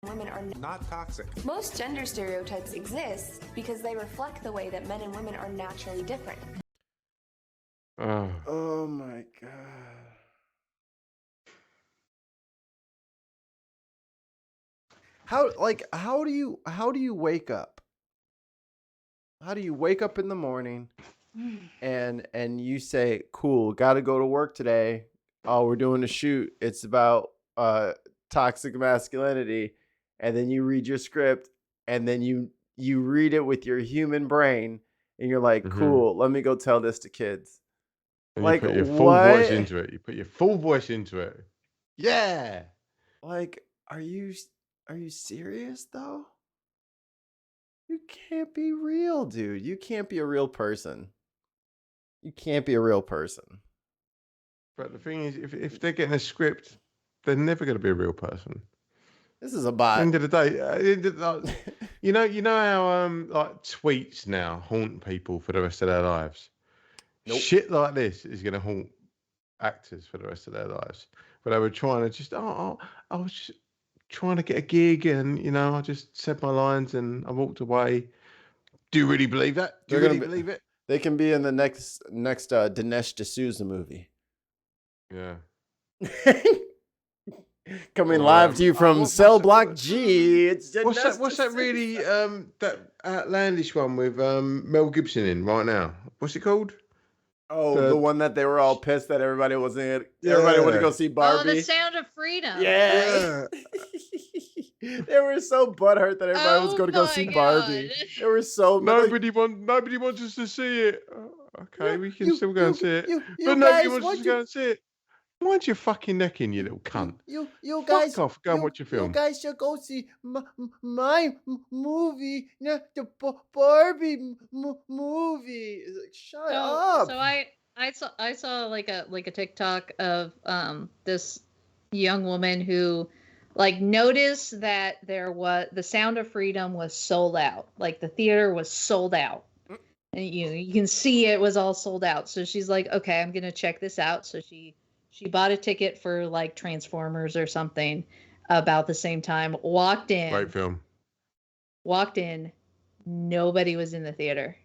women are not toxic. Most gender stereotypes exist because they reflect the way that men and women are naturally different. Oh my God. How do you wake up? How do you wake up in the morning and you say, cool, gotta go to work today. Oh, we're doing a shoot. It's about toxic masculinity. And then you read your script and then you read it with your human brain and you're like, cool, let me go tell this to kids. And like, you put your full voice into it. You put your full voice into it. Yeah. Like, are you serious though? You can't be real, dude. You can't be a real person. You can't be a real person. But the thing is, if they're getting a script, they're never going to be a real person. This is a bot. At the end of the day, you know how like tweets now haunt people for the rest of their lives. Nope. Shit like this is going to haunt actors for the rest of their lives. But they were trying to just, I was just trying to get a gig, and I just said my lines and I walked away. Do you really believe that? Do you really believe it? They can be in the next Dinesh D'Souza movie. Yeah. Coming live to you from Cell Block G. It's what's that really that outlandish one with Mel Gibson in right now? What's it called? Oh, the one that they were all pissed that everybody wasn't in it. Yeah. Everybody wanted to go see Barbie. Oh, The Sound of Freedom. Yeah. They were so butthurt that everybody was going to go see Barbie. They were so nobody wants us to see it. Okay, we can still go and see it, but nobody wants us to go and see it. Why'd you fucking neck in, you little cunt? You guys, fuck off. Go and watch your film. You guys should go see my movie, not the Barbie movie. Shut up. So I saw like a TikTok of this young woman who noticed that The Sound of Freedom was sold out. Like the theater was sold out. And you can see it was all sold out. So she's like, okay, I'm gonna check this out. So she bought a ticket for like Transformers or something about the same time. Walked in. Great film. Walked in. Nobody was in the theater.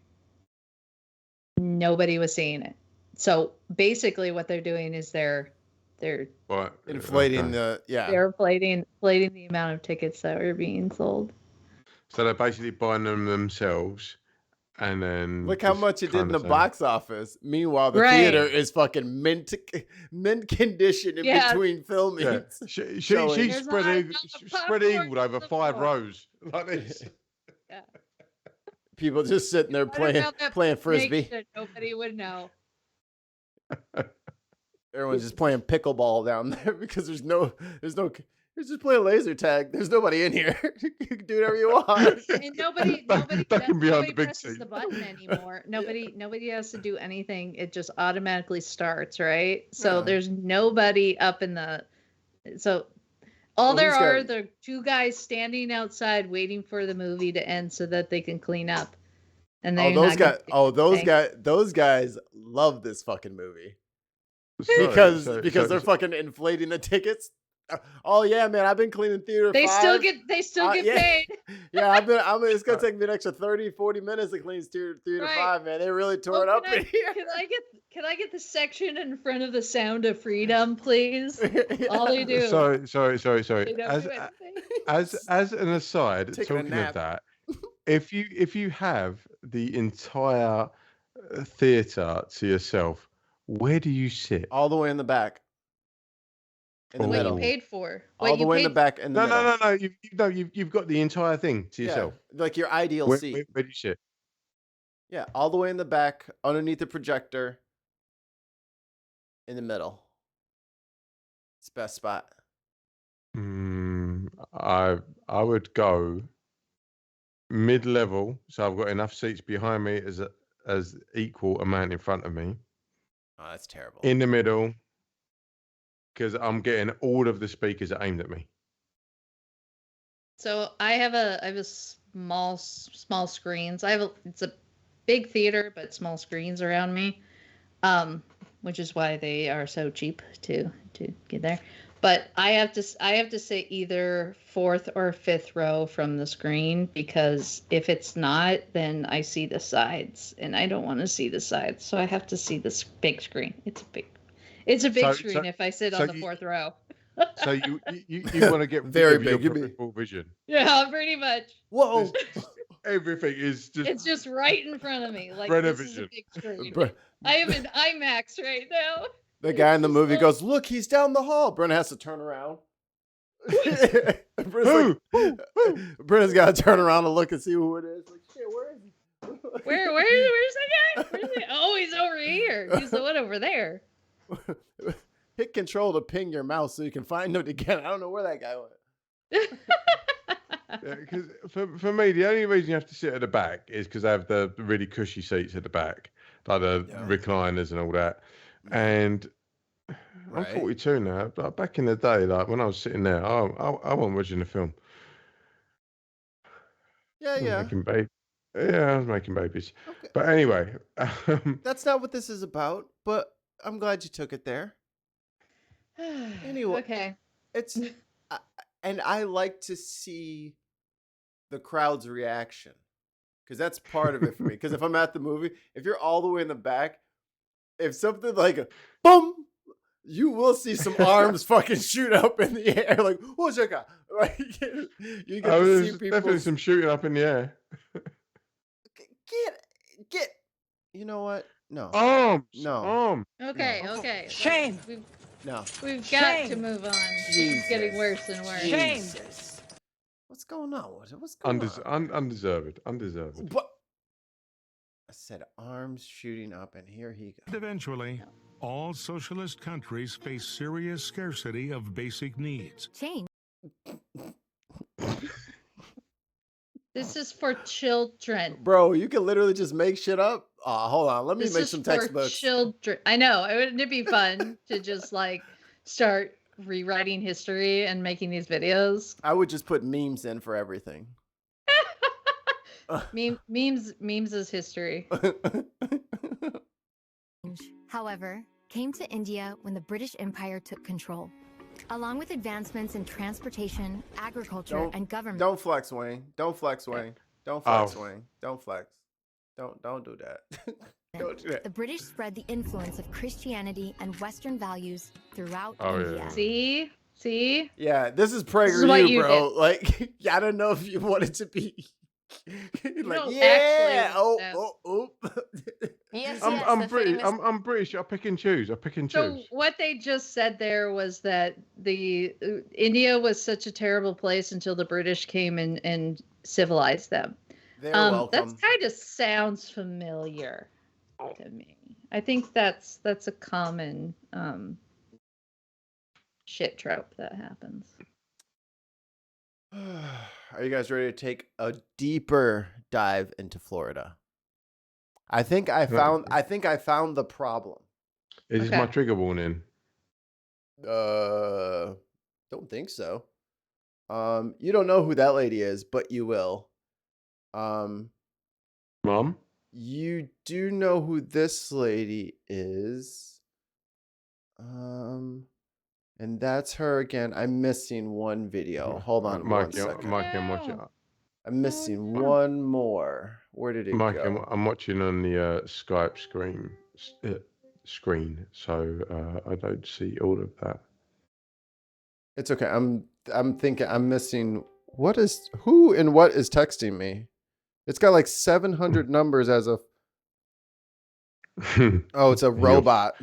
Nobody was seeing it. So basically what they're doing is they're inflating They're inflating the amount of tickets that were being sold. So they're basically buying them themselves and then look how much it did in the say, box office. Meanwhile, the theater is fucking mint condition in between filming. Yeah. She spread eagled over 5 rows like this. Yeah. People just sitting there playing frisbee. Nobody would know. Everyone's just playing pickleball down there because there's just playing laser tag. There's nobody in here. You can do whatever you want. And nobody presses the button anymore. Nobody has to do anything. It just automatically starts, right? So there's nobody up in the. So all there are the 2 guys standing outside waiting for the movie to end so that they can clean up. And those guys love this fucking movie. Because they're fucking inflating the tickets. Oh yeah, man! I've been cleaning theater. They still get paid. Yeah, it's gonna take me an extra 30-40 minutes to clean theater 5, man. They really tore it up in here. Can I get the section in front of the Sound of Freedom, please? All they do. Sorry. They don't do As an aside, Taking talking of that, if you have the entire theater to yourself, where do you sit? All the way in the back. In the middle. What you paid for? All the way in the back. In the middle. No. You've got the entire thing to yourself. Like your ideal seat. Where do you sit? Yeah, all the way in the back, underneath the projector, in the middle. It's the best spot. I would go mid-level, so I've got enough seats behind me as equal amount in front of me. Oh, that's terrible. In the middle, because I'm getting all of the speakers aimed at me. So I have a small screens. It's a big theater, but small screens around me, which is why they are so cheap to get there. But I have to sit either 4th or 5th row from the screen, because if it's not, then I see the sides, and I don't want to see the sides, so I have to see this big screen. It's a big screen if I sit on the 4th row. So you want to get very big big, peripheral vision. Yeah, pretty much. Whoa. Everything is just. It's just right in front of me. Like, this is a big screen. I am in IMAX right now. The guy in the movie goes, "Look, he's down the hall." Brent has to turn around. Brent's got to turn around and look and see who it is. Like, shit, where is he? Where's that guy? Where's he? Oh, he's over here. He's the one over there. Hit control to ping your mouse so you can find it again. I don't know where that guy went. Yeah, because for me, the only reason you have to sit at the back is because they have the really cushy seats at the back, like the recliners and all that. And I'm 42 now, but back in the day, like when I was sitting there, I wasn't watching the film. Yeah. I was making babies. Okay. But anyway. That's not what this is about, but I'm glad you took it there. Anyway. Okay. It's and I like to see the crowd's reaction, because that's part of it for me. Because if I'm at the movie, if you're all the way in the back, if something like a boom, you will see some arms fucking shoot up in the air. Like, what's your guy? Like, you get to see people. Definitely some shooting up in the air. Get. You know what? No. Arms. Okay. Shame. We've got to move on. It's getting worse and worse. Shame. What's going on? What's going on? Undeserved. But I said arms shooting up, and here he goes. Eventually, all socialist countries face serious scarcity of basic needs. Change. This is for children. Bro, you can literally just make shit up. Hold on. Let me make some textbooks. Children. I know. Wouldn't it be fun to just like start rewriting history and making these videos? I would just put memes in for everything. Memes is history. However, came to India when the British Empire took control. Along with advancements in transportation, agriculture, and government. Don't flex, Wayne. Don't flex, Wayne. Don't flex, Wayne. Don't flex. Don't do that. Don't do that. The British spread the influence of Christianity and Western values throughout India. Yeah. See? Yeah, this is PragerU, bro. Like, I don't know if you want it to be Like, yeah. Yes, I'm British. I'm British. I pick and choose. So what they just said there was that the India was such a terrible place until the British came and civilized them. They're welcome. That kind of sounds familiar to me. I think that's a common shit trope that happens. Are you guys ready to take a deeper dive into Florida? I think I found the problem. Is this my trigger warning? Don't think so. You don't know who that lady is, but you will. Mom? You do know who this lady is. And that's her again. I'm missing one video. Hold on one second. I'm missing one more. Where did it go? I'm watching on the Skype screen, so I don't see all of that. It's okay. I'm thinking I'm missing who and what is texting me? It's got like 700 numbers as of. Oh, it's a robot.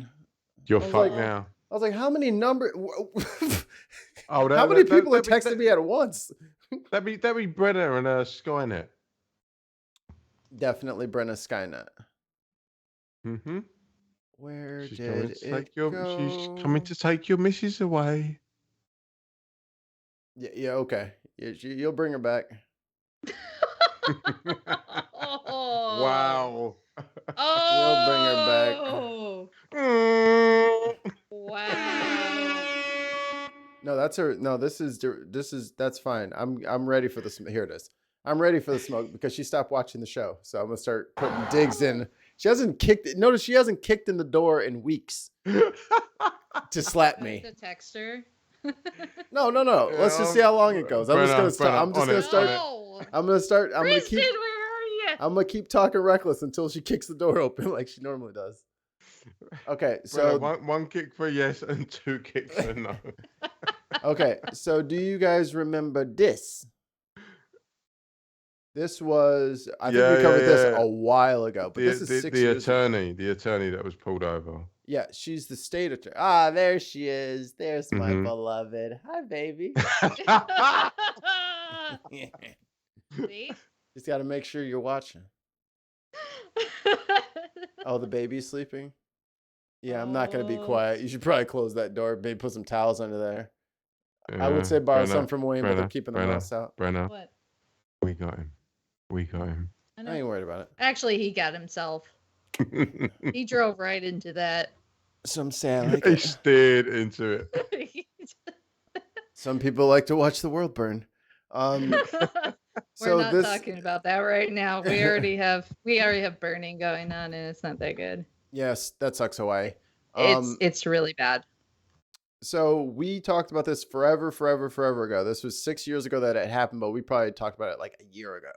You're fucked now. I was like, how many numbers? How many people are texting me at once? That'd be Brenna and Skynet. Definitely Brenna Skynet. Mm-hmm. Where She's did it go? She's coming to take your missus away. Yeah, okay. You'll bring her back. Wow. Oh. You'll bring her back. Wow. No, that's her. No, that's fine. I'm ready for this. Here it is. I'm ready for the smoke because she stopped watching the show. So I'm gonna start putting digs in. She hasn't kicked. Notice she hasn't kicked in the door in weeks to slap me. To text her. No. Let's just see how long it goes. I'm just gonna start. I'm gonna keep talking reckless until she kicks the door open like she normally does. Okay, so one kick for yes and 2 kicks for no. Okay, so do you guys remember this? This was I think we covered this a while ago, but this is 6 years ago. The attorney that was pulled over. Yeah, she's the state attorney. Ah, there she is. There's my beloved. Hi, baby. See? Just got to make sure you're watching. Oh, the baby's sleeping? Yeah, I'm not going to be quiet. You should probably close that door. Maybe put some towels under there. I would say borrow some from Wayne, but they're keeping the mouse out. Brenna. What? We got him. I ain't worried about it. Actually, he got himself. He drove right into that. Some say I like he it. stared into it. Some people like to watch the world burn. We're not talking about that right now. We already have burning going on, and it's not that good. Yes, that sucks away. It's really bad. So we talked about this forever ago. This was 6 years ago that it happened, but we probably talked about it like a year ago.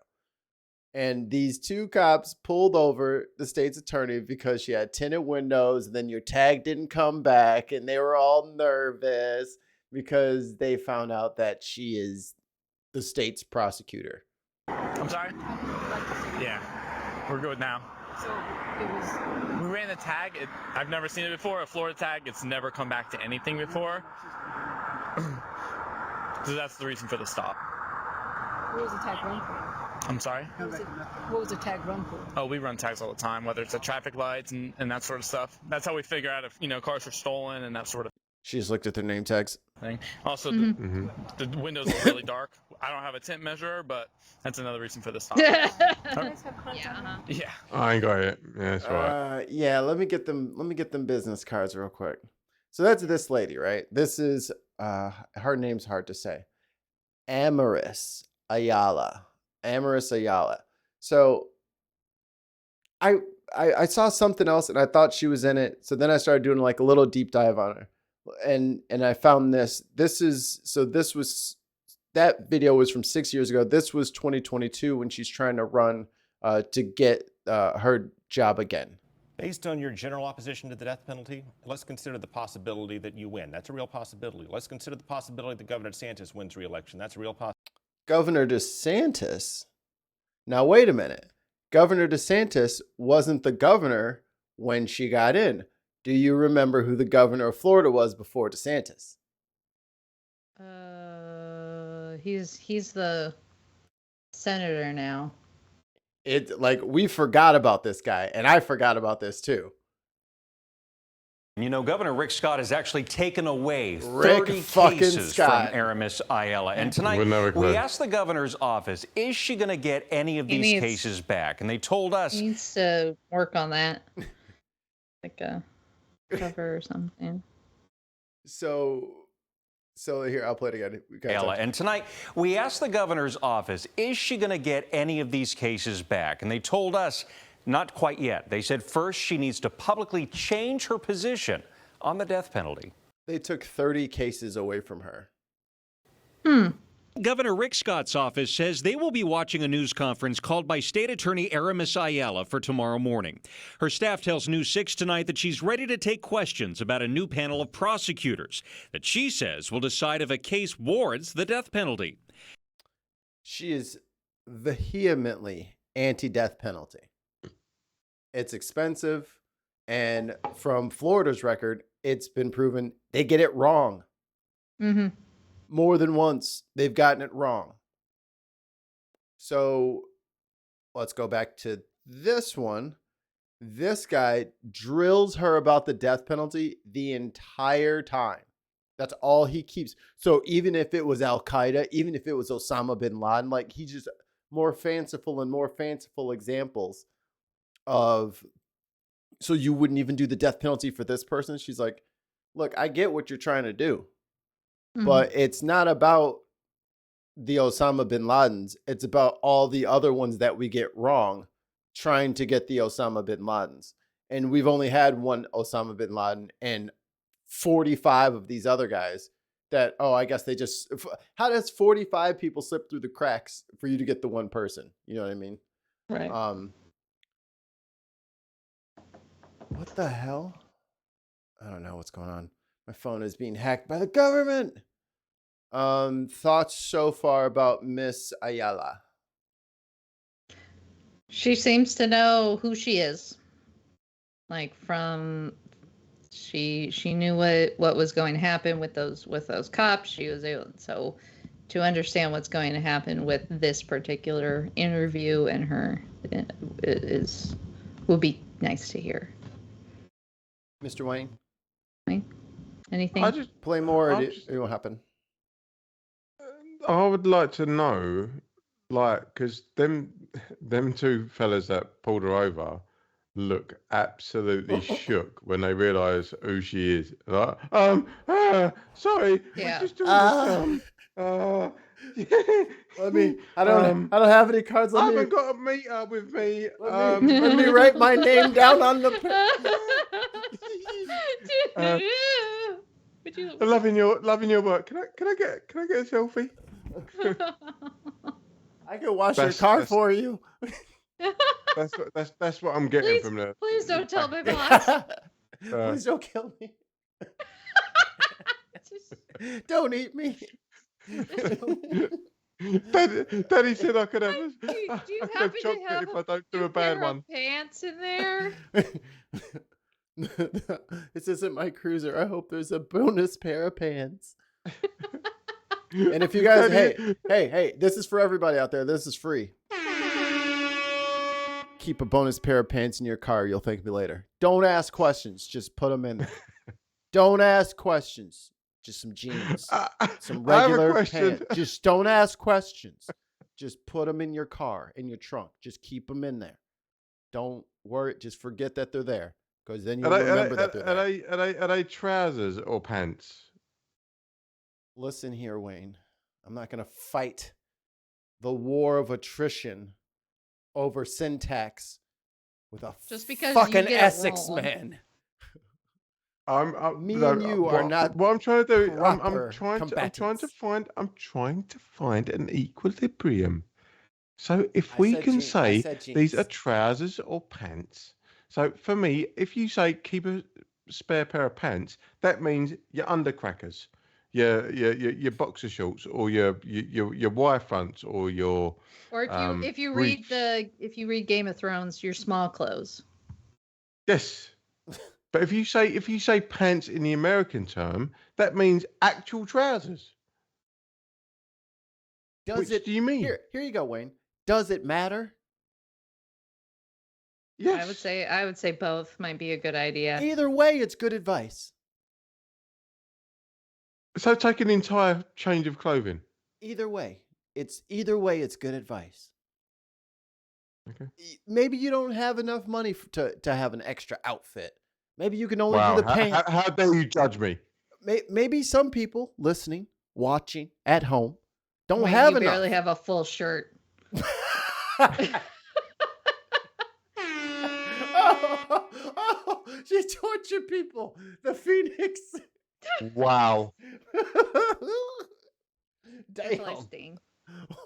And these 2 cops pulled over the state's attorney because she had tinted windows. And then your tag didn't come back, and they were all nervous because they found out that she is the state's prosecutor. I'm sorry? Yeah, we're good now. So we ran the tag. I've never seen it before. A Florida tag. It's never come back to anything before. So that's the reason for the stop. What was the tag run for? I'm sorry? What was the tag run for? Oh, we run tags all the time, whether it's at traffic lights and that sort of stuff. That's how we figure out if, cars are stolen and that sort of She just looked at their name tags. thing. Also, the windows are really dark. I don't have a tint measurer, but that's another reason for the stop. Yeah. Yeah. I ain't got it. Yeah, that's right. Yeah, let me get them business cards real quick. So that's this lady, right? This is her name's hard to say. Amaris Ayala. So I saw something else and I thought she was in it. So then I started doing like a little deep dive on her. And I found this. That video was from 6 years ago. This was 2022 when she's trying to run to get her job again. Based on your general opposition to the death penalty, let's consider the possibility that you win. That's a real possibility. Let's consider the possibility that Governor DeSantis wins re-election. That's a real possibility. Governor DeSantis? Now, wait a minute. Governor DeSantis wasn't the governor when she got in. Do you remember who the governor of Florida was before DeSantis? He's the senator now. We forgot about this guy, and I forgot about this too. You know, Governor Rick Scott has actually taken away 30 cases from Aramis Ayala. And tonight, we asked the governor's office, is she going to get any of these cases back? And they told us... He needs to work on that. Like a cover or something. So here, I'll play it again. And tonight, we asked the governor's office, is she going to get any of these cases back? And they told us, not quite yet. They said first she needs to publicly change her position on the death penalty. They took 30 cases away from her. Governor Rick Scott's office says they will be watching a news conference called by State Attorney Aramis Ayala for tomorrow morning. Her staff tells News 6 tonight that she's ready to take questions about a new panel of prosecutors that she says will decide if a case warrants the death penalty. She is vehemently anti-death penalty. It's expensive, and from Florida's record, it's been proven they get it wrong. More than once, they've gotten it wrong. So let's go back to this one. This guy drills her about the death penalty the entire time. That's all he keeps. So even if it was Al-Qaeda, even if it was Osama bin Laden, like he just more fanciful and more fanciful examples of, so you wouldn't even do the death penalty for this person. She's like, look, I get what you're trying to do, but it's not about the Osama bin Ladens. It's about all the other ones that we get wrong, trying to get the Osama bin Ladens. And we've only had one Osama bin Laden and 45 of these other guys that, I guess they just, how does 45 people slip through the cracks for you to get the one person? You know what I mean? Right. What the hell? I don't know what's going on. My phone is being hacked by the government. Thoughts so far about Miss Ayala? She seems to know who she is. Like she knew what was going to happen with those cops. She was able, so to understand what's going to happen with this particular interview and her will be nice to hear. Mr. Wayne? Anything? I just play more. It won't happen. I would like to know, because them two fellas that pulled her over look absolutely shook when they realise who she is. Like, sorry, yeah. We're just doing this, I don't have any cards. I haven't got a meter with me. Let me write my name down on the. Loving your work. Can I get a selfie? I can wash your car for you. That's what I'm getting from there. Please don't tell my boss. Please don't kill me. Don't eat me. Daddy said I could have. Do you happen to chocolate have if I don't do a bad one. Pants in there? This isn't my cruiser. I hope there's a bonus pair of pants. And if you guys, hey, this is for everybody out there. This is free. Keep a bonus pair of pants in your car. You'll thank me later. Don't ask questions. Just put them in there. Don't ask questions. Just some jeans, some regular pants. Just don't ask questions. Just put them in your car, in your trunk. Just keep them in there. Don't worry. Just forget that they're there, because then you'll remember that they're there. Are they trousers or pants? Listen here, Wayne. I'm not going to fight the war of attrition over syntax with a just because fucking Essex man. Me and you are not. What I'm trying to do, I'm trying to find an equilibrium. So if we can say these are trousers or pants, so for me, if you say keep a spare pair of pants, that means you're undercrackers. your boxer shorts or your wire fronts or your if you read Game of Thrones, your small clothes. Yes. But if you say pants in the American term, that means actual trousers. Which do you mean? Here you go, Wayne. Does it matter? Yes. I would say both might be a good idea. Either way, it's good advice. So take an entire change of clothing. Either way, it's good advice. Okay. Maybe you don't have enough money to have an extra outfit. Maybe you can only do the pants. How dare you judge me? Maybe some people listening, watching at home don't have enough. You barely have a full shirt. She tortured people. The Phoenix. Wow. Damn.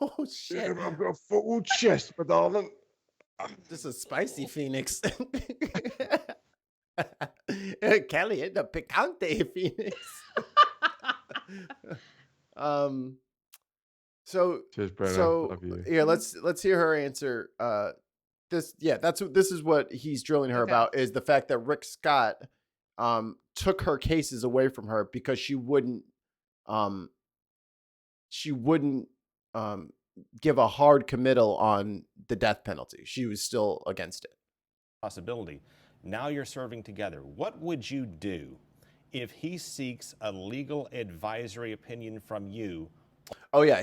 Oh shit! I've got a full chest, my darling. This is spicy Phoenix. Kelly, the picante Phoenix. Cheers, Brenna. Love you. Yeah, let's hear her answer. This is what he's drilling her about, is the fact that Rick Scott took her cases away from her because she wouldn't give a hard committal on the death penalty. She was still against it. Possibility. Now you're serving together. What would you do if he seeks a legal advisory opinion from you? Oh yeah,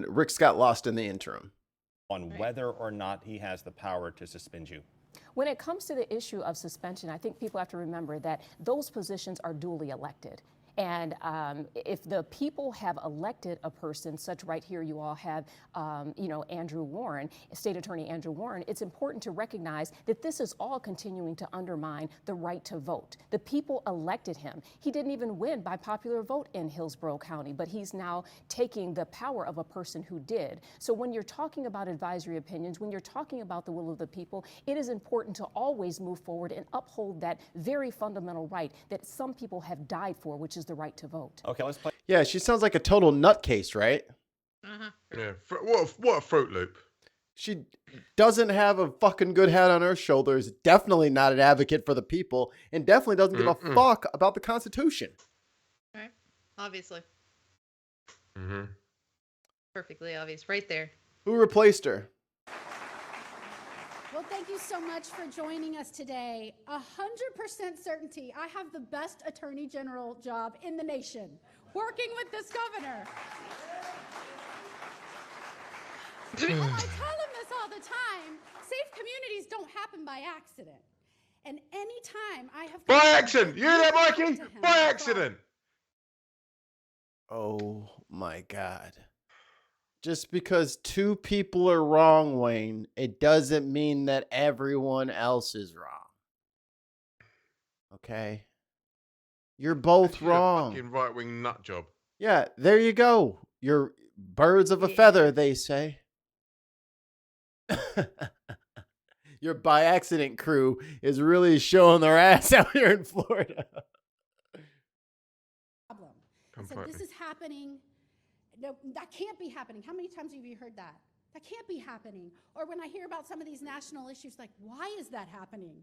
Rick Scott lost in the interim. On whether or not he has the power to suspend you. When it comes to the issue of suspension, I think people have to remember that those positions are duly elected. And if the people have elected a person, such right here you all have, Andrew Warren, State Attorney Andrew Warren, it's important to recognize that this is all continuing to undermine the right to vote. The people elected him. He didn't even win by popular vote in Hillsborough County, but he's now taking the power of a person who did. So when you're talking about advisory opinions, when you're talking about the will of the people, it is important to always move forward and uphold that very fundamental right that some people have died for, which is the right to vote. Okay, let's play. Yeah, she sounds like a total nutcase, right? Yeah. What a Fruit Loop. She doesn't have a fucking good head on her shoulders. Definitely not an advocate for the people, and definitely doesn't give a fuck about the Constitution. All right, obviously. Mm-hmm. Perfectly obvious, right there. Who replaced her? Well, thank you so much for joining us today. 100% certainty, I have the best attorney general job in the nation, working with this governor. I tell him this all the time. Safe communities don't happen by accident. And anytime I have... By accident! You hear that, Mikey? By accident! Oh, my God. Just because two people are wrong, Wayne, it doesn't mean that everyone else is wrong. Okay? You're both wrong. Fucking right-wing nut job. Yeah, there you go. You're birds of a feather, they say. Your by accident crew is really showing their ass out here in Florida. So this is happening. No, that can't be happening. How many times have you heard that? That can't be happening. Or when I hear about some of these national issues, like, why is that happening?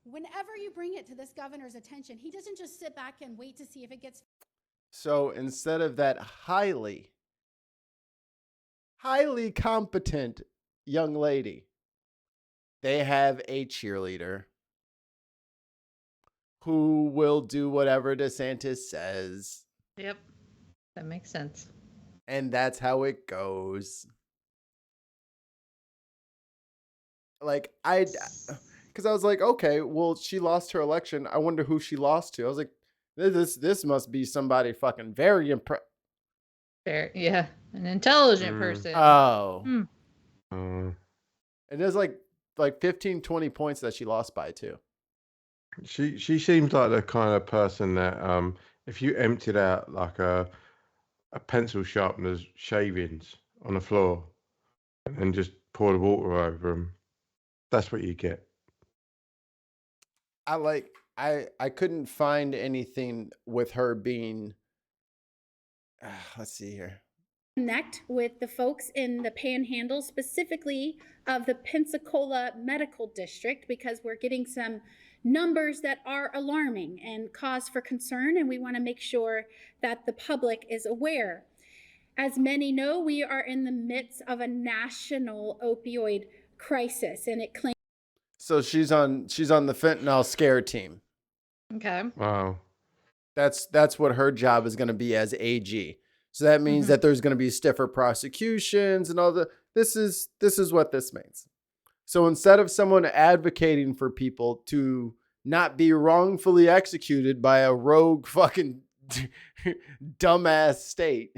Whenever you bring it to this governor's attention, he doesn't just sit back and wait to see if it gets... So instead of that highly competent young lady, they have a cheerleader who will do whatever DeSantis says. Yep. That makes sense. And that's how it goes. Like, because I was like, okay, well, she lost her election. I wonder who she lost to. I was like, this must be somebody fucking very yeah, an intelligent person. Oh. And there's like 15, 20 points that she lost by too. She seems like the kind of person that if you emptied out like a pencil sharpener's shavings on the floor and just poured water over them, that's what you get. I couldn't find anything with her being let's see here. Connect with the folks in the Panhandle, specifically of the Pensacola Medical District, because we're getting some numbers that are alarming and cause for concern, and we want to make sure that the public is aware. As many know, we are in the midst of a national opioid crisis, and it claims. So she's on the fentanyl scare team. Okay. Wow. That's what her job is going to be as AG. So that means that there's going to be stiffer prosecutions and all the. This is what this means. So instead of someone advocating for people to not be wrongfully executed by a rogue fucking dumbass state,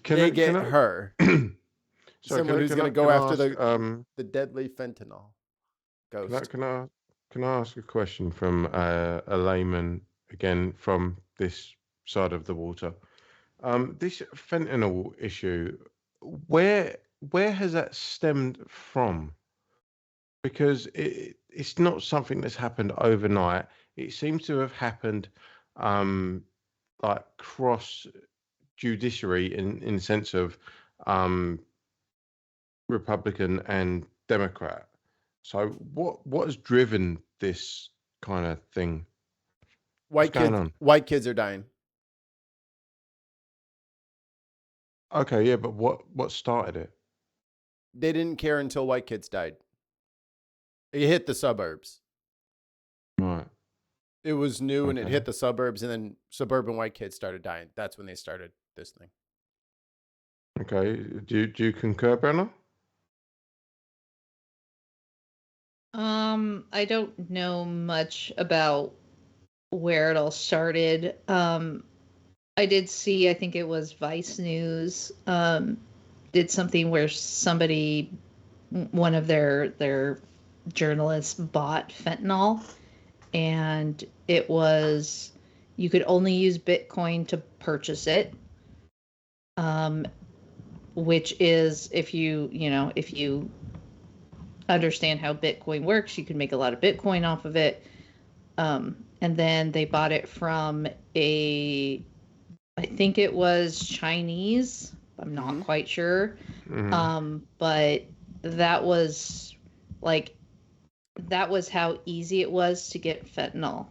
they get her. Someone who's going to go after the deadly fentanyl ghost. Can I ask a question from a layman, again, from this side of the water? This fentanyl issue, where has that stemmed from? Because it's not something that's happened overnight. It seems to have happened like cross judiciary in the sense of Republican and Democrat. So what has driven this kind of thing? White kids are dying. Okay, yeah, but what started it? They didn't care until white kids died. It hit the suburbs. Right. It was new and it hit the suburbs, and then suburban white kids started dying. That's when they started this thing. Okay. Do you concur, Brenna? I don't know much about where it all started. I did see, I think it was Vice News, did something where somebody, one of their journalists bought fentanyl, and it was, you could only use Bitcoin to purchase it. Which is, if you understand how Bitcoin works, you can make a lot of Bitcoin off of it. And then they bought it from I think it was Chinese. I'm not quite sure. But that was how easy it was to get fentanyl.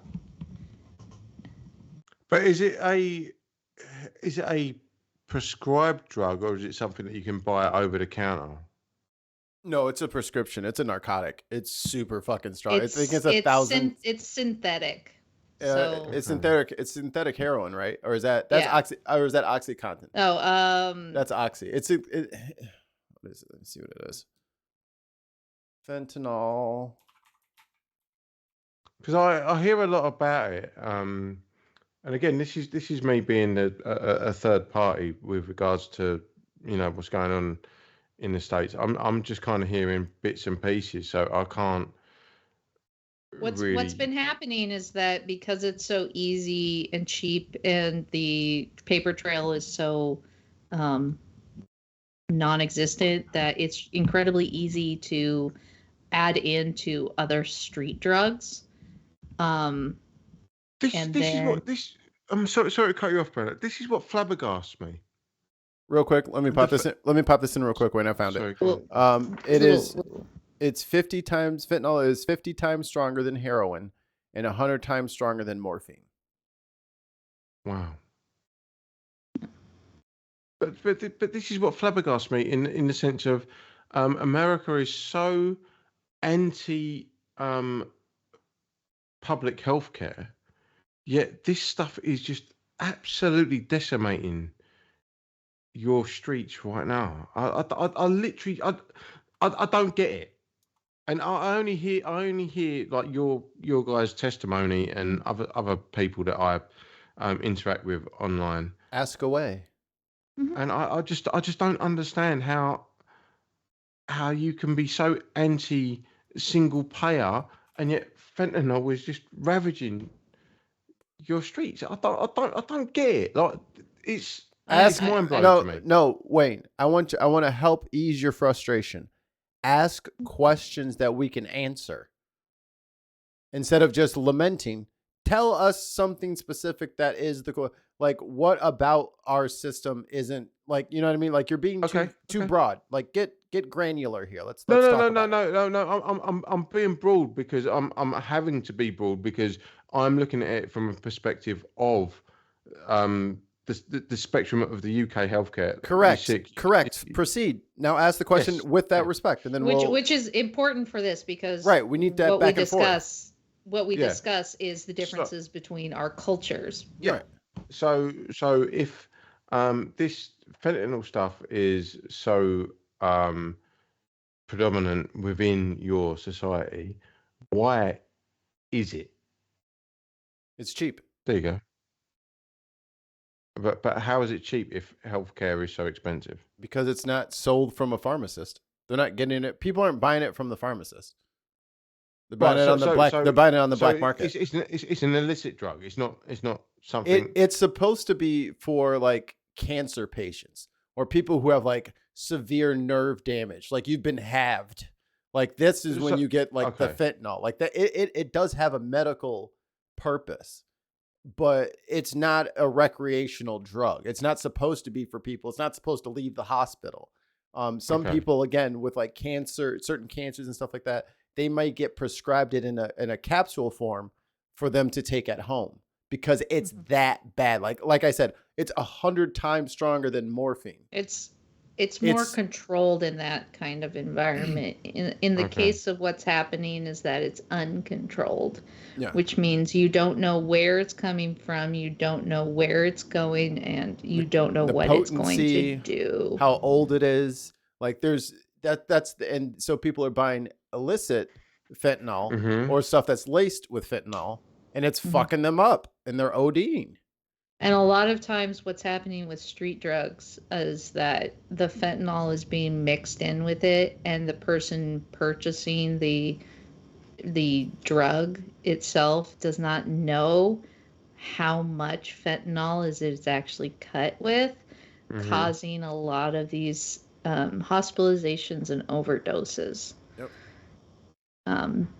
But is it a prescribed drug, or is it something that you can buy over the counter? No, it's a prescription. It's a narcotic. It's super fucking strong. I think it's 1,000. It's synthetic. It's synthetic. It's synthetic heroin, right? Or is that OxyContin? Oh, that's Oxy. What is it? Let's see what it is. Fentanyl. Because I hear a lot about it. And again, this is me being a third party with regards to what's going on in the States. I'm just kind of hearing bits and pieces, so I can't. What's been happening is that because it's so easy and cheap, and the paper trail is so non-existent, that it's incredibly easy to add into other street drugs. I'm sorry to cut you off, Bernard. This is what flabbergasts me. Real quick, let me pop this in. Let me pop this in real quick when I found it. It's 50 times, fentanyl is 50 times stronger than heroin and 100 times stronger than morphine. Wow. But this is what flabbergasts me in the sense of America is so anti public health care, yet this stuff is just absolutely decimating your streets right now. I literally I don't get it. And I only hear like your guys' testimony and other people that I interact with online. Ask away. And I just don't understand how you can be so anti single payer, and yet fentanyl is just ravaging your streets. I don't get it. Like it's mind blowing to me. No, Wayne. I want to help ease your frustration. Ask questions that we can answer. Instead of just lamenting, tell us something specific that is the Like, what about our system isn't like, you know what I mean? Like, you're being too broad. Like, get granular here. Let's talk about No. I'm being broad because I'm having to be broad because I'm looking at it from a perspective of the spectrum of the UK healthcare. Correct. Proceed. Now ask the question with that respect, and then which is important for this because we need that back and forth. What we discuss is the differences between our cultures. Yeah. Right. So if this fentanyl stuff is so predominant within your society, why is it? It's cheap. There you go. But how is it cheap if healthcare is so expensive? Because it's not sold from a pharmacist. They're not getting it. People aren't buying it from the pharmacist. They're buying it on the black. They're buying it on the black market. It's an illicit drug. It's not something. It's supposed to be for like cancer patients or people who have like severe nerve damage. Like you've been halved. Like this is when you get like the fentanyl. Like that. It does have a medical purpose, but it's not a recreational drug. It's not supposed to be for people. It's not supposed to leave the hospital. Some people, again, with like cancer, certain cancers and stuff like that, they might get prescribed it in a capsule form for them to take at home because it's that bad. Like I said, it's 100 times stronger than morphine. It's more controlled in that kind of environment. In the case of what's happening is that it's uncontrolled, which means you don't know where it's coming from, you don't know where it's going, and you don't know what it's going to do. How old it is. Like and so people are buying illicit fentanyl or stuff that's laced with fentanyl, and it's fucking them up, and they're ODing. And a lot of times what's happening with street drugs is that the fentanyl is being mixed in with it, and the person purchasing the drug itself does not know how much fentanyl it's actually cut with, causing a lot of these hospitalizations and overdoses.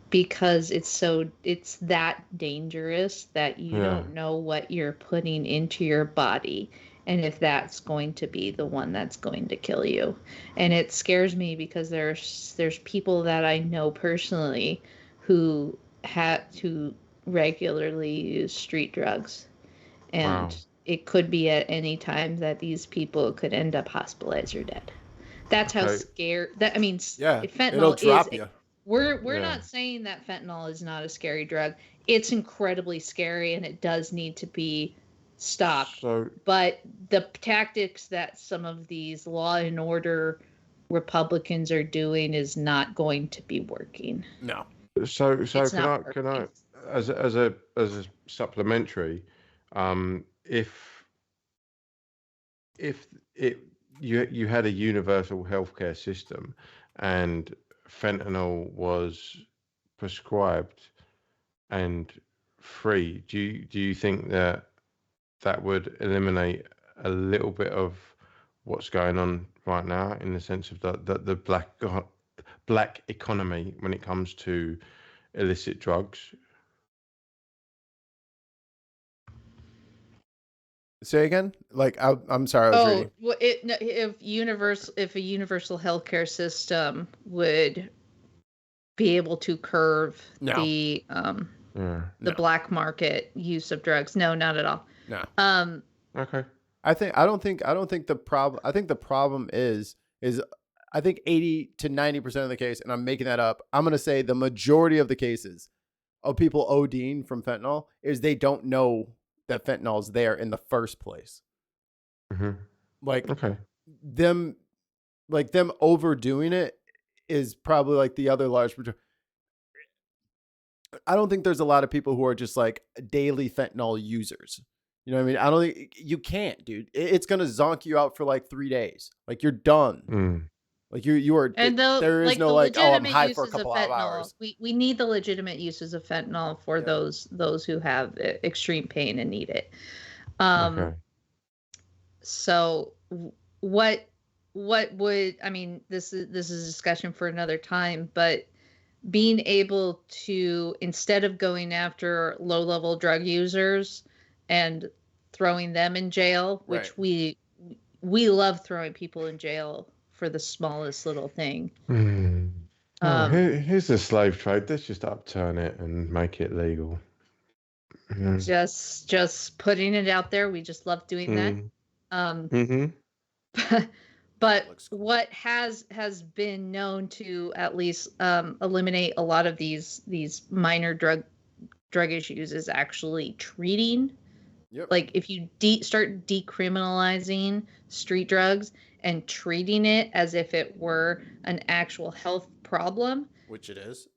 Because it's that dangerous that you don't know what you're putting into your body and if that's going to be the one that's going to kill you. And it scares me because there's people that I know personally who had to regularly use street drugs, and it could be at any time that these people could end up hospitalized or dead. That's how scared that. I mean, fentanyl it'll drop you. We're not saying that fentanyl is not a scary drug. It's incredibly scary, and it does need to be stopped. But the tactics that some of these law and order Republicans are doing is not going to be working. No. So can I as a supplementary, if you had a universal healthcare system and fentanyl was prescribed and free, do you think that would eliminate a little bit of what's going on right now in the sense of the black economy when it comes to illicit drugs? Say again? Like I'm sorry. I was reading. Well, if a universal healthcare system would be able to curb the black market use of drugs, no, not at all. No. Okay. I don't think the problem. I think the problem is I think 80 to 90% of the case, and I'm making that up. I'm gonna say the majority of the cases of people ODing from fentanyl is they don't know that fentanyl is there in the first place. Like them overdoing it is probably like the other large. I don't think there's a lot of people who are just like daily fentanyl users. You know what I mean? I don't think you can't, dude. It's gonna zonk you out for like 3 days. Like you're done. Like you are. And there is no like, oh, I'm high for a couple of hours. We need the legitimate uses of fentanyl for those who have extreme pain and need it. So what would, I mean, this is a discussion for another time, but being able to, instead of going after low-level drug users and throwing them in jail, which we love throwing people in jail for the smallest little thing. Here's the slave trade. Let's just upturn it and make it legal. Just putting it out there. We just love doing that. But what has been known to at least eliminate a lot of these minor drug issues is actually treating. Like if you start decriminalizing street drugs and treating it as if it were an actual health problem, which it is.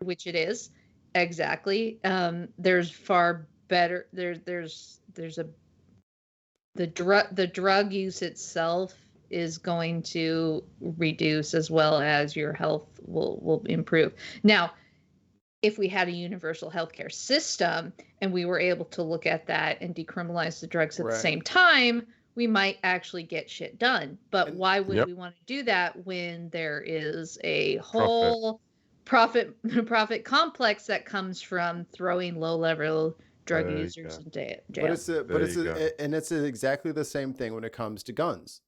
Which it is. Exactly. There's far better. There's the drug use itself is going to reduce, as well as your health will improve. Now, if we had a universal healthcare system and we were able to look at that and decriminalize the drugs at the same time, we might actually get shit done. But why would we want to do that when there is a whole profit complex that comes from throwing low-level drug users in jail? It's exactly the same thing when it comes to guns.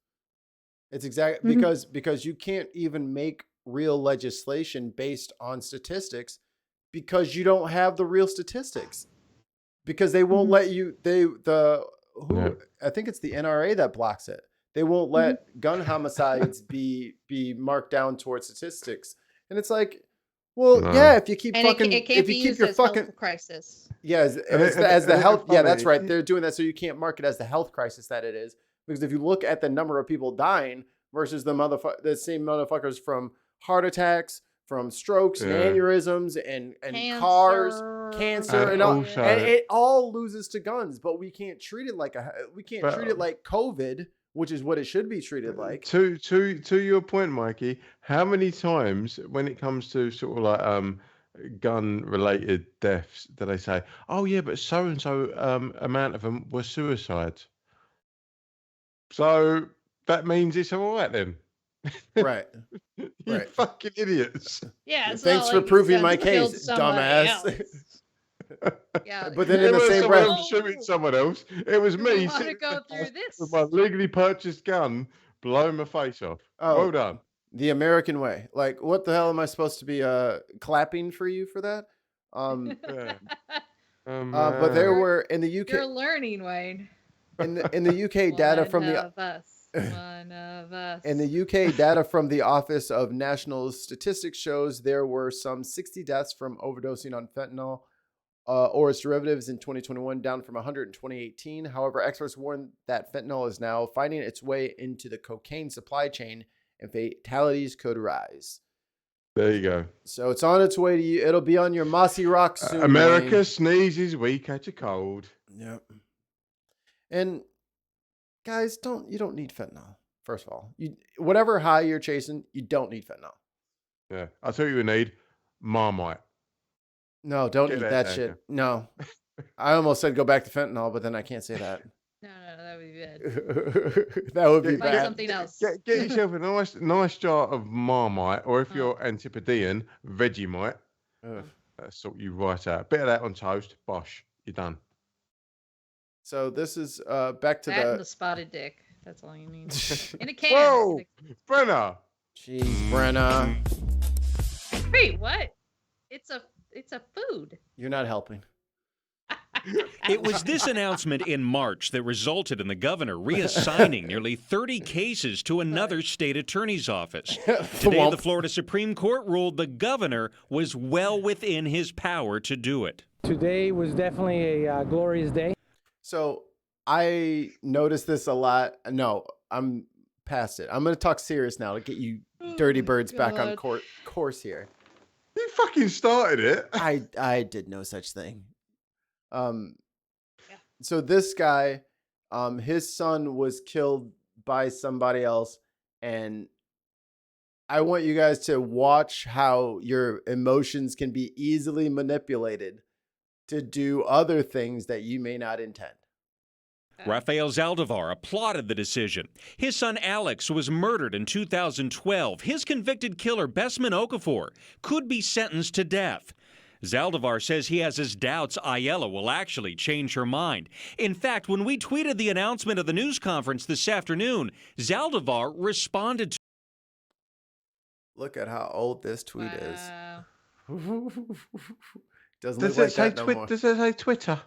It's exactly because you can't even make real legislation based on statistics because you don't have the real statistics, because they won't let you. I think it's the NRA that blocks it. They won't let gun homicides be marked down towards statistics, and it's like, well, if you keep your fucking crisis. Yeah, as the health. Yeah, that's right. They're doing that so you can't mark it as the health crisis that it is. Because if you look at the number of people dying versus the same motherfuckers from heart attacks, from strokes and aneurysms and cancer, and all, and it all loses to guns. But we can't treat it like treat it like COVID, which is what it should be treated like. To your point, Mikey, how many times when it comes to sort of like gun-related deaths do they say, "Oh yeah, but so and so amount of them were suicides"? So that means it's all right then. Right. You fucking idiots. Yeah. Thanks for proving my case, dumbass. Yeah. But then in the same breath, shooting someone else, it was me to go through this with my legally purchased gun, blowing my face off. Well done. The American way. Like, what the hell am I supposed to be clapping for you for that? But there were in the UK. You're learning, Wayne. In the UK, data from one of us. In the UK, data from the Office of National Statistics shows there were some 60 deaths from overdosing on fentanyl or its derivatives in 2021, down from 100 in 2018. However, experts warn that fentanyl is now finding its way into the cocaine supply chain, and fatalities could rise. There you go. So it's on its way to you. It'll be on your mossy rock soon. America sneezes, we catch a cold. Yep. And guys, you don't need fentanyl. First of all, whatever high you're chasing, you don't need fentanyl. Yeah, I'll tell you what you need: Marmite. No, don't eat that shit. No, I almost said go back to fentanyl, but then I can't say that. No, that would be bad. That would be Find bad. something else. Get yourself a nice jar of Marmite, or if you're Antipodean, Vegemite. That'll sort you right out. Bit of that on toast, bosh, you're done. So this is back to and the spotted dick. That's all you need. In a can. Whoa, Brenna. Jeez, Brenna. Wait, what? It's a food. You're not helping. It was this announcement in March that resulted in the governor reassigning nearly 30 cases to another state attorney's office. Today, the Florida Supreme Court ruled the governor was well within his power to do it. Today was definitely a glorious day. So I noticed this a lot. No, I'm past it. I'm going to talk serious now to get you dirty birds back on course here. You fucking started it. I did no such thing. So this guy, his son was killed by somebody else, and I want you guys to watch how your emotions can be easily manipulated to do other things that you may not intend. Rafael Zaldivar applauded the decision. His son Alex was murdered in 2012. His convicted killer, Besman Okafor, could be sentenced to death. Zaldivar says he has his doubts Ayala will actually change her mind. In fact, when we tweeted the announcement of the news conference this afternoon, Zaldivar responded to. Look at how old this tweet is. Doesn't Does look it like say that no more. Does it say Twitter?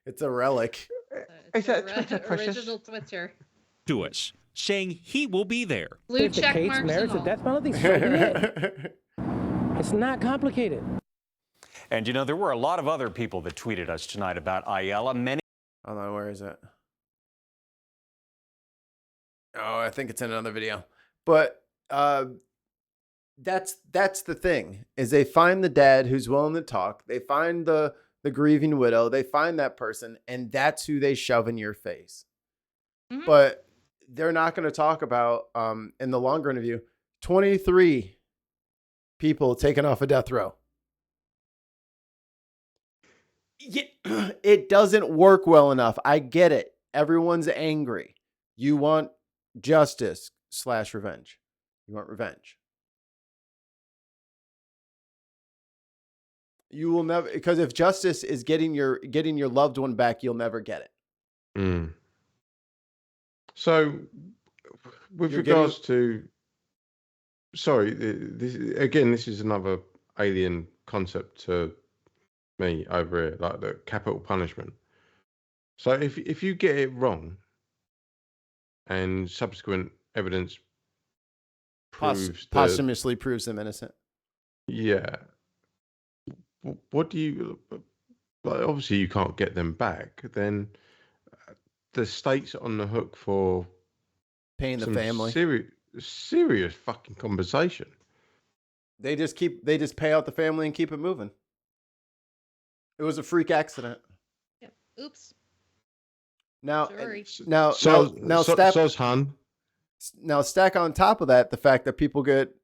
It's a relic. Is that Twitter, precious? Original Twitter. To us, saying he will be there. Blue check marks merits and a all. death penalty, so be it. It's not complicated. And you know, there were a lot of other people that tweeted us tonight about Ayala. Many. Hold on, where is it? Oh, I think it's in another video. But that's the thing, is they find the dad who's willing to talk. They find the grieving widow. They find that person, and that's who they shove in your face. Mm-hmm. But they're not going to talk about, in the longer interview, 23 people taken off a death row. It doesn't work well enough. I get it. Everyone's angry. You want justice / revenge. You want revenge. You will never, because if justice is getting your loved one back, you'll never get it. Mm. So, with regards to, sorry, this is another alien concept to me over here, like the capital punishment. So, if you get it wrong, and subsequent evidence proves posthumously proves them innocent. Yeah. What do you? Like, obviously, you can't get them back. Then the state's on the hook for paying the family serious fucking compensation. They just pay out the family and keep it moving. It was a freak accident. Yeah. Oops. Now stack on top of that the fact that people get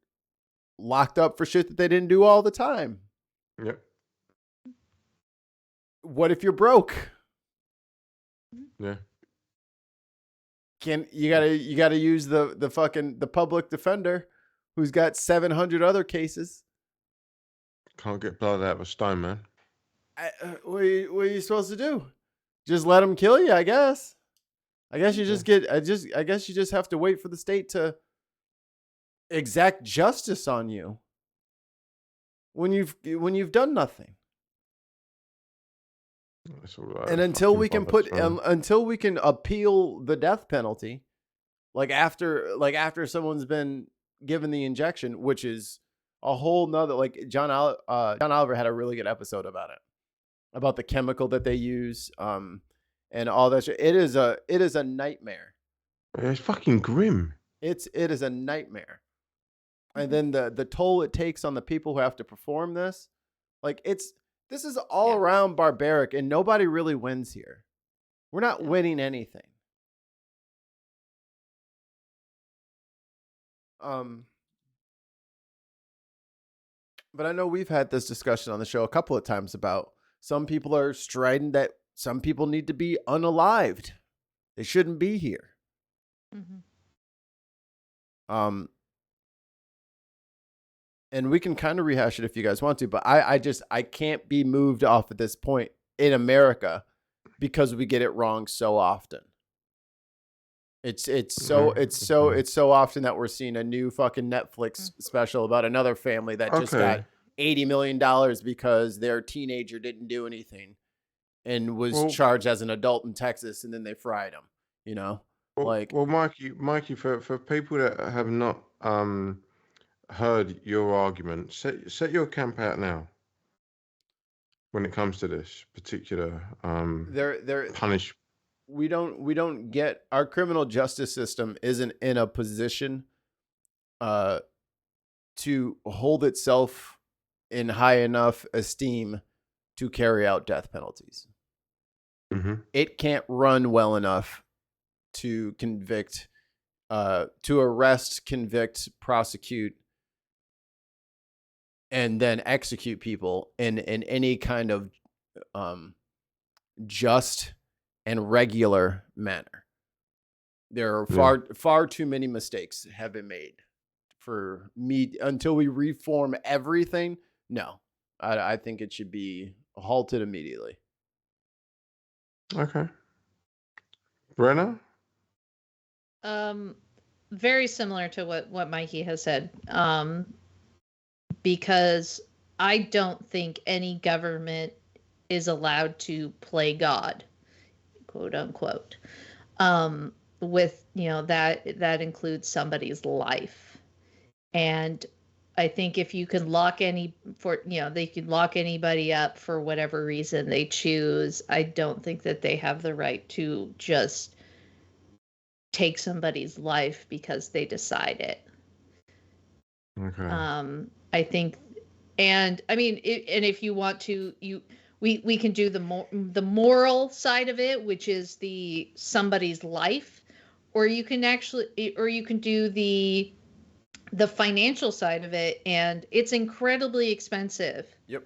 locked up for shit that they didn't do all the time. Yep. What if you're broke? Yeah. You gotta use the public defender who's got 700 other cases. Can't get blood out of a stone, man. What are you supposed to do? Just let them kill you, I guess. I guess you just have to wait for the state to exact justice on you when you've done nothing. And until we can until we can appeal the death penalty, like after someone's been given the injection, which is a whole nother, like John Oliver had a really good episode about it, about the chemical that they use, and all that shit. It is a nightmare. It's fucking grim. It is a nightmare. And then the toll it takes on the people who have to perform this, like this is all around barbaric, and nobody really wins here. We're not winning anything. But I know we've had this discussion on the show a couple of times about some people are strident that some people need to be unalived. They shouldn't be here. Mm-hmm. And we can kind of rehash it if you guys want to, but I can't be moved off at this point in America because we get it wrong so often. It's so often that we're seeing a new fucking Netflix special about another family that just got $80 million because their teenager didn't do anything and was charged as an adult in Texas, and then they fried him. You know, Mikey, for people that have not heard your argument, set your camp out now when it comes to this particular punish. We don't get, our criminal justice system isn't in a position to hold itself in high enough esteem to carry out death penalties. Mm-hmm. It can't run well enough to convict, to arrest, convict, prosecute, and then execute people in any kind of just and regular manner. There are far too many mistakes have been made for me until we reform everything. No, I think it should be halted immediately. Okay. Brenna? Very similar to what Mikey has said. Because I don't think any government is allowed to play God, quote unquote. With, that includes somebody's life. And I think if you can they can lock anybody up for whatever reason they choose, I don't think that they have the right to just take somebody's life because they decide it. Okay. I think, and I mean, and if you want to, we can do the moral side of it, which is somebody's life, or you can do the financial side of it, and it's incredibly expensive. Yep.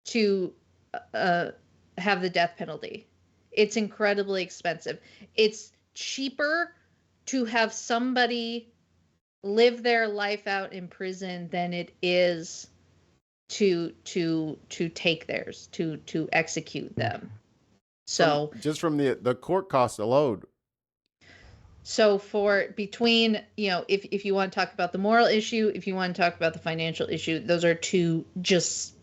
To have the death penalty. It's incredibly expensive. It's cheaper to have somebody live their life out in prison than it is to take theirs, to execute them. So just from the court cost alone. So for between, if you want to talk about the moral issue, if you want to talk about the financial issue, those are just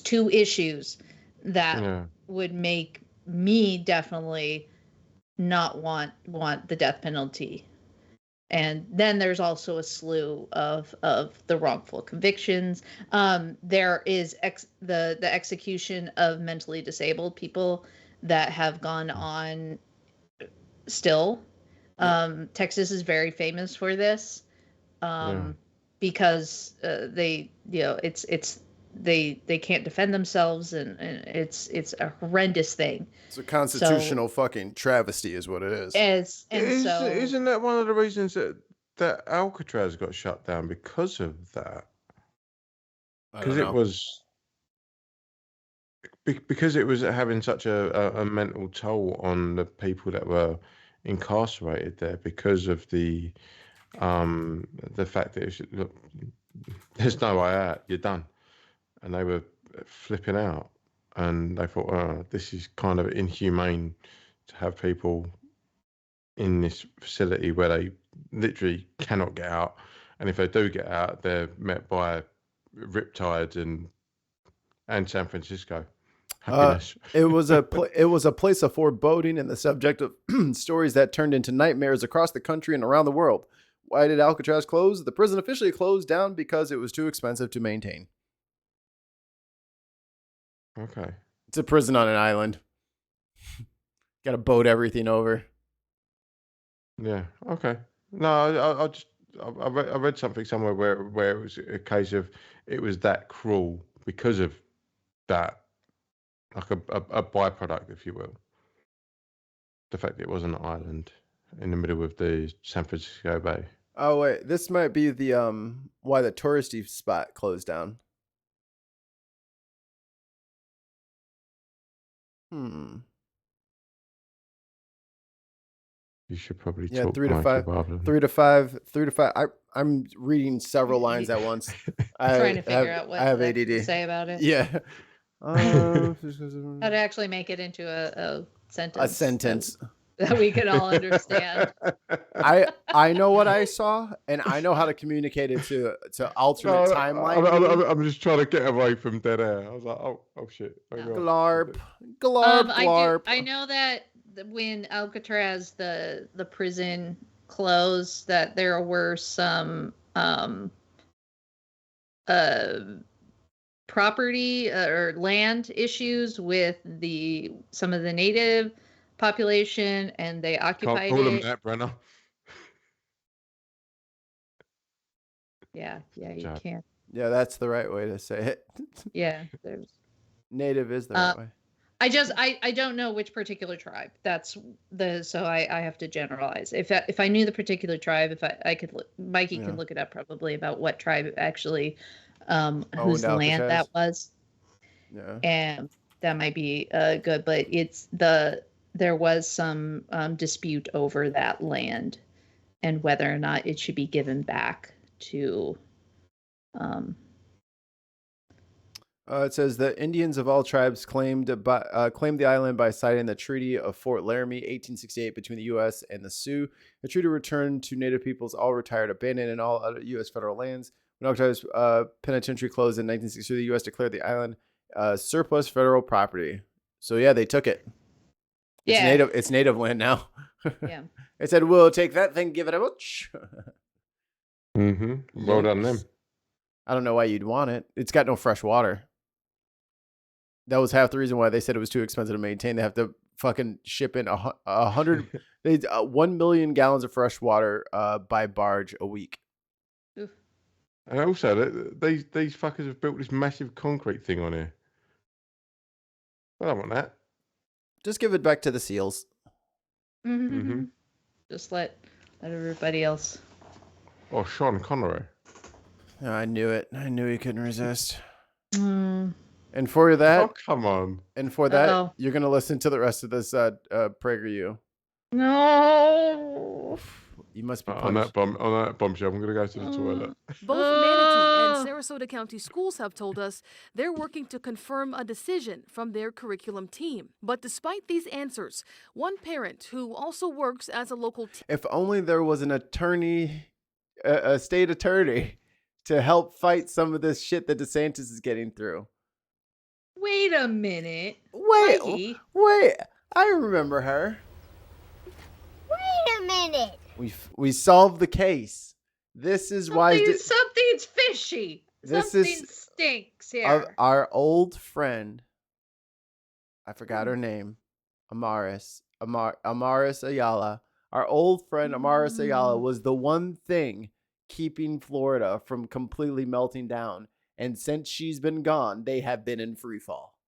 two issues that would make me definitely not want the death penalty. And then there's also a slew of the wrongful convictions. There is the execution of mentally disabled people that have gone on still. Texas is very famous for this because they can't defend themselves, and it's a horrendous thing. It's a constitutional fucking travesty is what it is. Isn't that one of the reasons that Alcatraz got shut down because of that? Because it was having such a mental toll on the people that were incarcerated there, because of the fact that look, there's no way out, you're done, and they were flipping out, and they thought, oh, this is kind of inhumane to have people in this facility where they literally cannot get out, and if they do get out, they're met by riptides and San Francisco. Happiness. It was a place of foreboding and the subject of stories that turned into nightmares across the country and around the world. Why did Alcatraz close? The prison officially closed down because it was too expensive to maintain. Okay. It's a prison on an island. Got to boat everything over. Yeah. Okay. No, I read something somewhere where it was a case of it was that cruel because of that. Like a byproduct, if you will. The fact that it was an island in the middle of the San Francisco Bay. Oh wait, this might be the why the touristy spot closed down. You should probably talk 3 to 5. 3 to 5. 3 to 5. I'm reading several lines at once. Trying to figure out what I have to ADD. say about it. Yeah. How to actually make it into a sentence. A sentence that we can all understand. I know what I saw, and I know how to communicate it to alternate timeline. I'm just trying to get away from dead air. I was like, oh shit. Glarp. Glarp. I know that when Alcatraz, the prison closed, that there were some property or land issues with some of the native population, and they occupied Can't call them that, Brenna. Yeah, you can't. Yeah, that's the right way to say it. Yeah, there's native is the right way. I don't know which particular tribe. So I have to generalize. If I knew the particular tribe, if I could look, Mikey can look it up probably about what tribe actually whose land that was. Yeah. And that might be good, but there was some dispute over that land and whether or not it should be given back to It says the Indians of all tribes claimed the island by signing the Treaty of Fort Laramie, 1868, between the U.S. and the Sioux. The treaty returned to Native peoples all retired, abandoned, and all other U.S. federal lands. When Okoto's penitentiary closed in 1963, the U.S. declared the island surplus federal property. So yeah, they took it. It's native land now. Yeah. They said, we'll take that thing, give it a butch. Well done, them. I don't know why you'd want it. It's got no fresh water. That was half the reason why they said it was too expensive to maintain. They have to fucking ship in 1 million gallons of fresh water by barge a week. Oof. And also, these fuckers have built this massive concrete thing on here. I don't want that. Just give it back to the seals. Just let everybody else. Oh, Sean Connery. Oh, I knew it. I knew he couldn't resist. And for that, oh come on. And for that, you're gonna listen to the rest of this PragerU. No. You must be on that bombshell. I'm gonna go to the toilet. Both Manatee and Sarasota County schools have told us they're working to confirm a decision from their curriculum team. But despite these answers, one parent who also works as a local if only there was an attorney, a state attorney, to help fight some of this shit that DeSantis is getting through. Wait a minute. Wait. I remember her. Wait a minute. We solved the case. This is why something's fishy. Something stinks here. Our old friend. I forgot her name. Amaris Ayala. Our old friend Amaris Ayala was the one thing keeping Florida from completely melting down. And since she's been gone, they have been in free fall.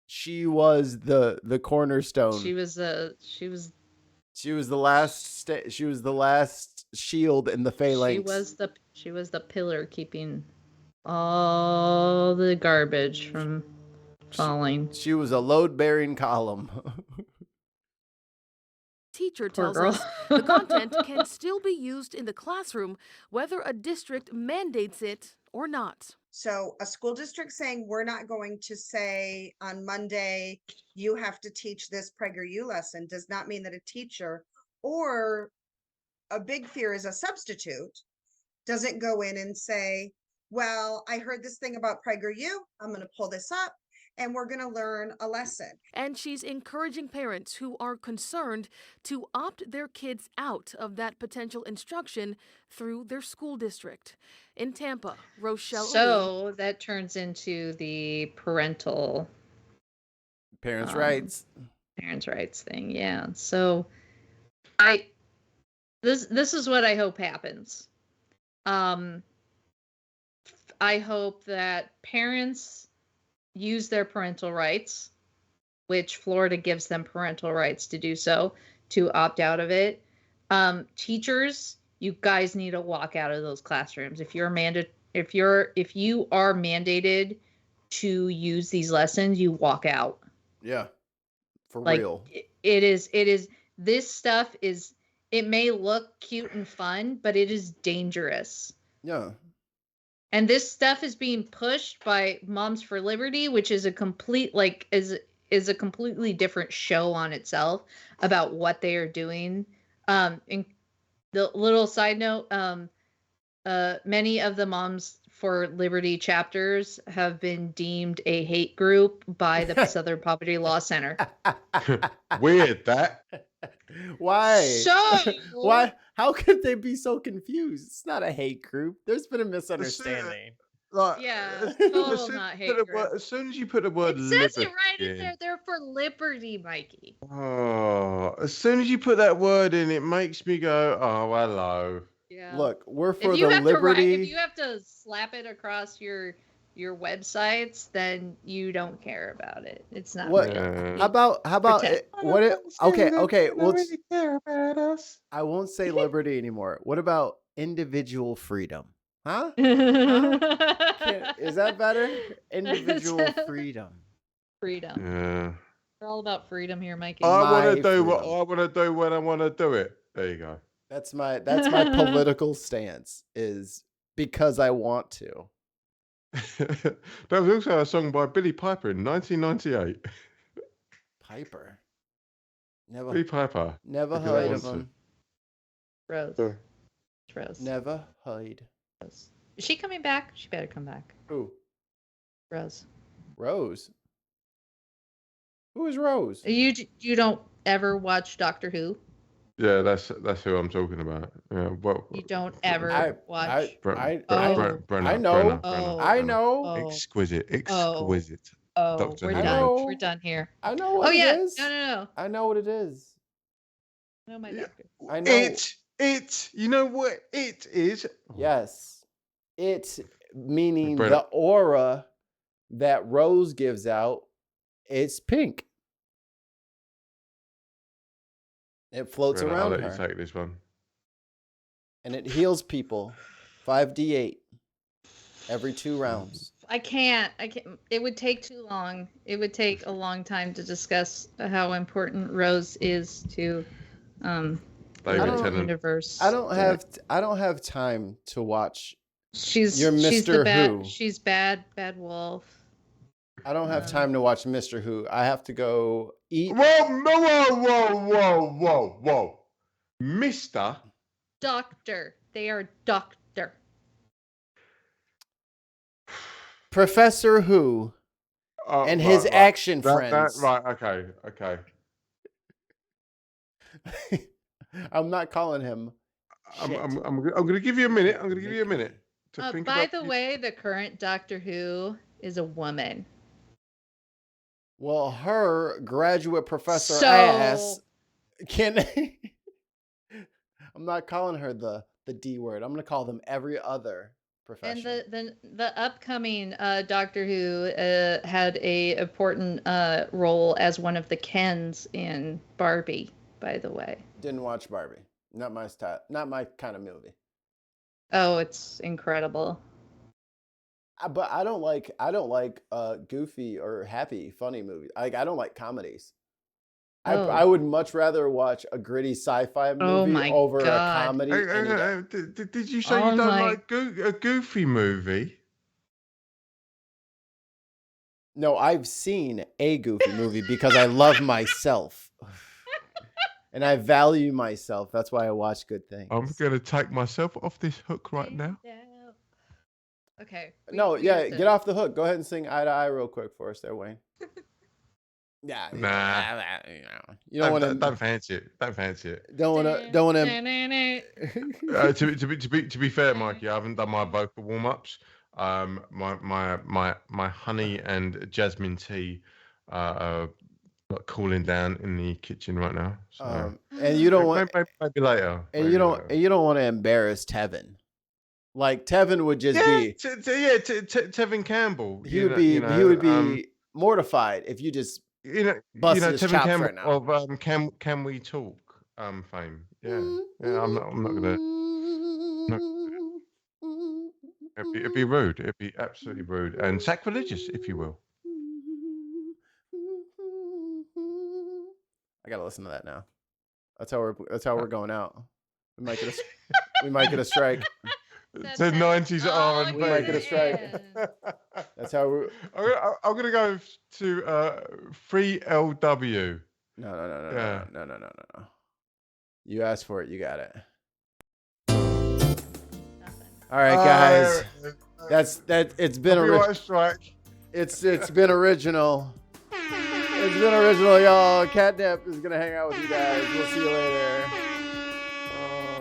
She was the cornerstone. She was the last shield in the phalanx. She was the pillar keeping all the garbage from falling. She was a load-bearing column. Teacher tells us the content can still be used in the classroom, whether a district mandates it or not. So a school district saying we're not going to say on Monday, you have to teach this PragerU lesson does not mean that a teacher or a big fear is a substitute doesn't go in and say, well, I heard this thing about PragerU. I'm going to pull this up. And we're going to learn a lesson. And she's encouraging parents who are concerned to opt their kids out of that potential instruction through their school district. In Tampa, Rochelle. So that turns into the parental parents' rights thing. Yeah. So this is what I hope happens. I hope that parents use their parental rights, which Florida gives them parental rights to do so, to opt out of it. Teachers, you guys need to walk out of those classrooms. If you are mandated to use these lessons, you walk out. Yeah. For real. It is this stuff is, it may look cute and fun, but it is dangerous. Yeah. And this stuff is being pushed by Moms for Liberty, which is a completely different show on itself about what they are doing. And the little side note, many of the Moms for Liberty chapters have been deemed a hate group by the Southern Poverty Law Center. Weird that. Why? So why? How could they be so confused? It's not a hate group. There's been a misunderstanding. Not hate group. As soon as you put the word it liberty, says it right in there. They're for liberty, Mikey. Oh, as soon as you put that word in, it makes me go, oh, hello. Yeah. Look, we're for the liberty. If you have to slap it across your websites, then you don't care about it. It's not what real. How about what it, okay well really care about us. I won't say liberty anymore. What about individual freedom? Huh? Is that better? Individual freedom. Yeah. We're all about freedom here, Mikey. I want to do what I want to do when I want to do it. There you go. That's my political stance, is because I want to. That was also a song by Billy Piper in 1998. Piper. Never. Billy Piper. Never heard of him. Rose. Sorry. It's Rose. Never heard. Rose. Is she coming back? She better come back. Who? Rose. Rose. Who is Rose? You don't ever watch Doctor Who? Yeah, that's who I'm talking about. Yeah, well, you don't ever watch. I know. I know. Exquisite. Dr. We're done. We're done here. I know what it is. No. I know what it is. I know my doctor. I know it. You know what it is? Yes, it meaning the aura that Rose gives out. It's pink. It floats around I'll let her. you take this one. And it heals people. 5d8 every 2 rounds. I can't. It would take too long. It would take a long time to discuss how important Rose is to the universe. I don't have time to watch. She's Mr. Who. She's bad wolf. I don't have time to watch Mr. Who. I have to go eat. Whoa. Mr. Doctor. They are doctor. Professor Who and his action friends. Right, okay. I'm not calling him. I'm going to give you a minute. To think by about the way, the current Doctor Who is a woman. Well, her graduate professor ass can. I'm not calling her the D word. I'm going to call them every other profession. And the upcoming Doctor Who had a important role as one of the Kens in Barbie. By the way, didn't watch Barbie. Not my style. Not my kind of movie. Oh, it's incredible. But I don't like goofy or happy, funny movies. I don't like comedies. I would much rather watch a gritty sci-fi movie over a comedy. Did you say you don't like a goofy movie? No, I've seen a goofy movie because I love myself. And I value myself. That's why I watch good things. I'm going to take myself off this hook right now. Okay. Get off the hook. Go ahead and sing Eye to Eye real quick for us there, Wayne. Yeah. Nah. You don't want to. Don't fancy it. Don't want to. To be fair, Mikey, I haven't done my vocal warm-ups. My honey and jasmine tea cooling down in the kitchen right now. So. And you don't want maybe later. And you don't want to embarrass Tevin. Like Tevin would just be Tevin Campbell. He would be mortified if you just bust his Tevin chops Campbell right now. Of Can We Talk fame. Yeah. I'm not gonna. It'd be rude. It'd be absolutely rude and sacrilegious, if you will. I gotta listen to that now. That's how we're going out. We might get a strike. The 90s R&B. We might get a strike. That's how we're. I'm gonna go to 3LW. No. You asked for it. You got it. All right, guys. It's been strike. It's been original. It's been original, y'all. Catnip is gonna hang out with you guys. We'll see you later.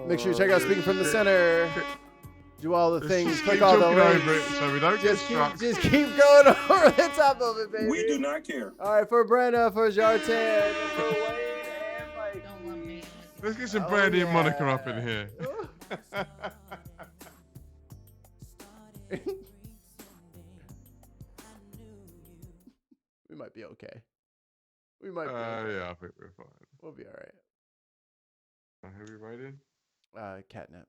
Make sure you check out Speaking from the Center. Do all the things. Click all the links. So we don't just keep going over the top of it, baby. We do not care. All right, for Brenda, for Jartan, for Wayne, and Mikey. Let's get some Brandy and Monica up in here. We might be okay. We might be okay. Yeah, I think we're fine. We'll be all right. Who are we writing? Catnip.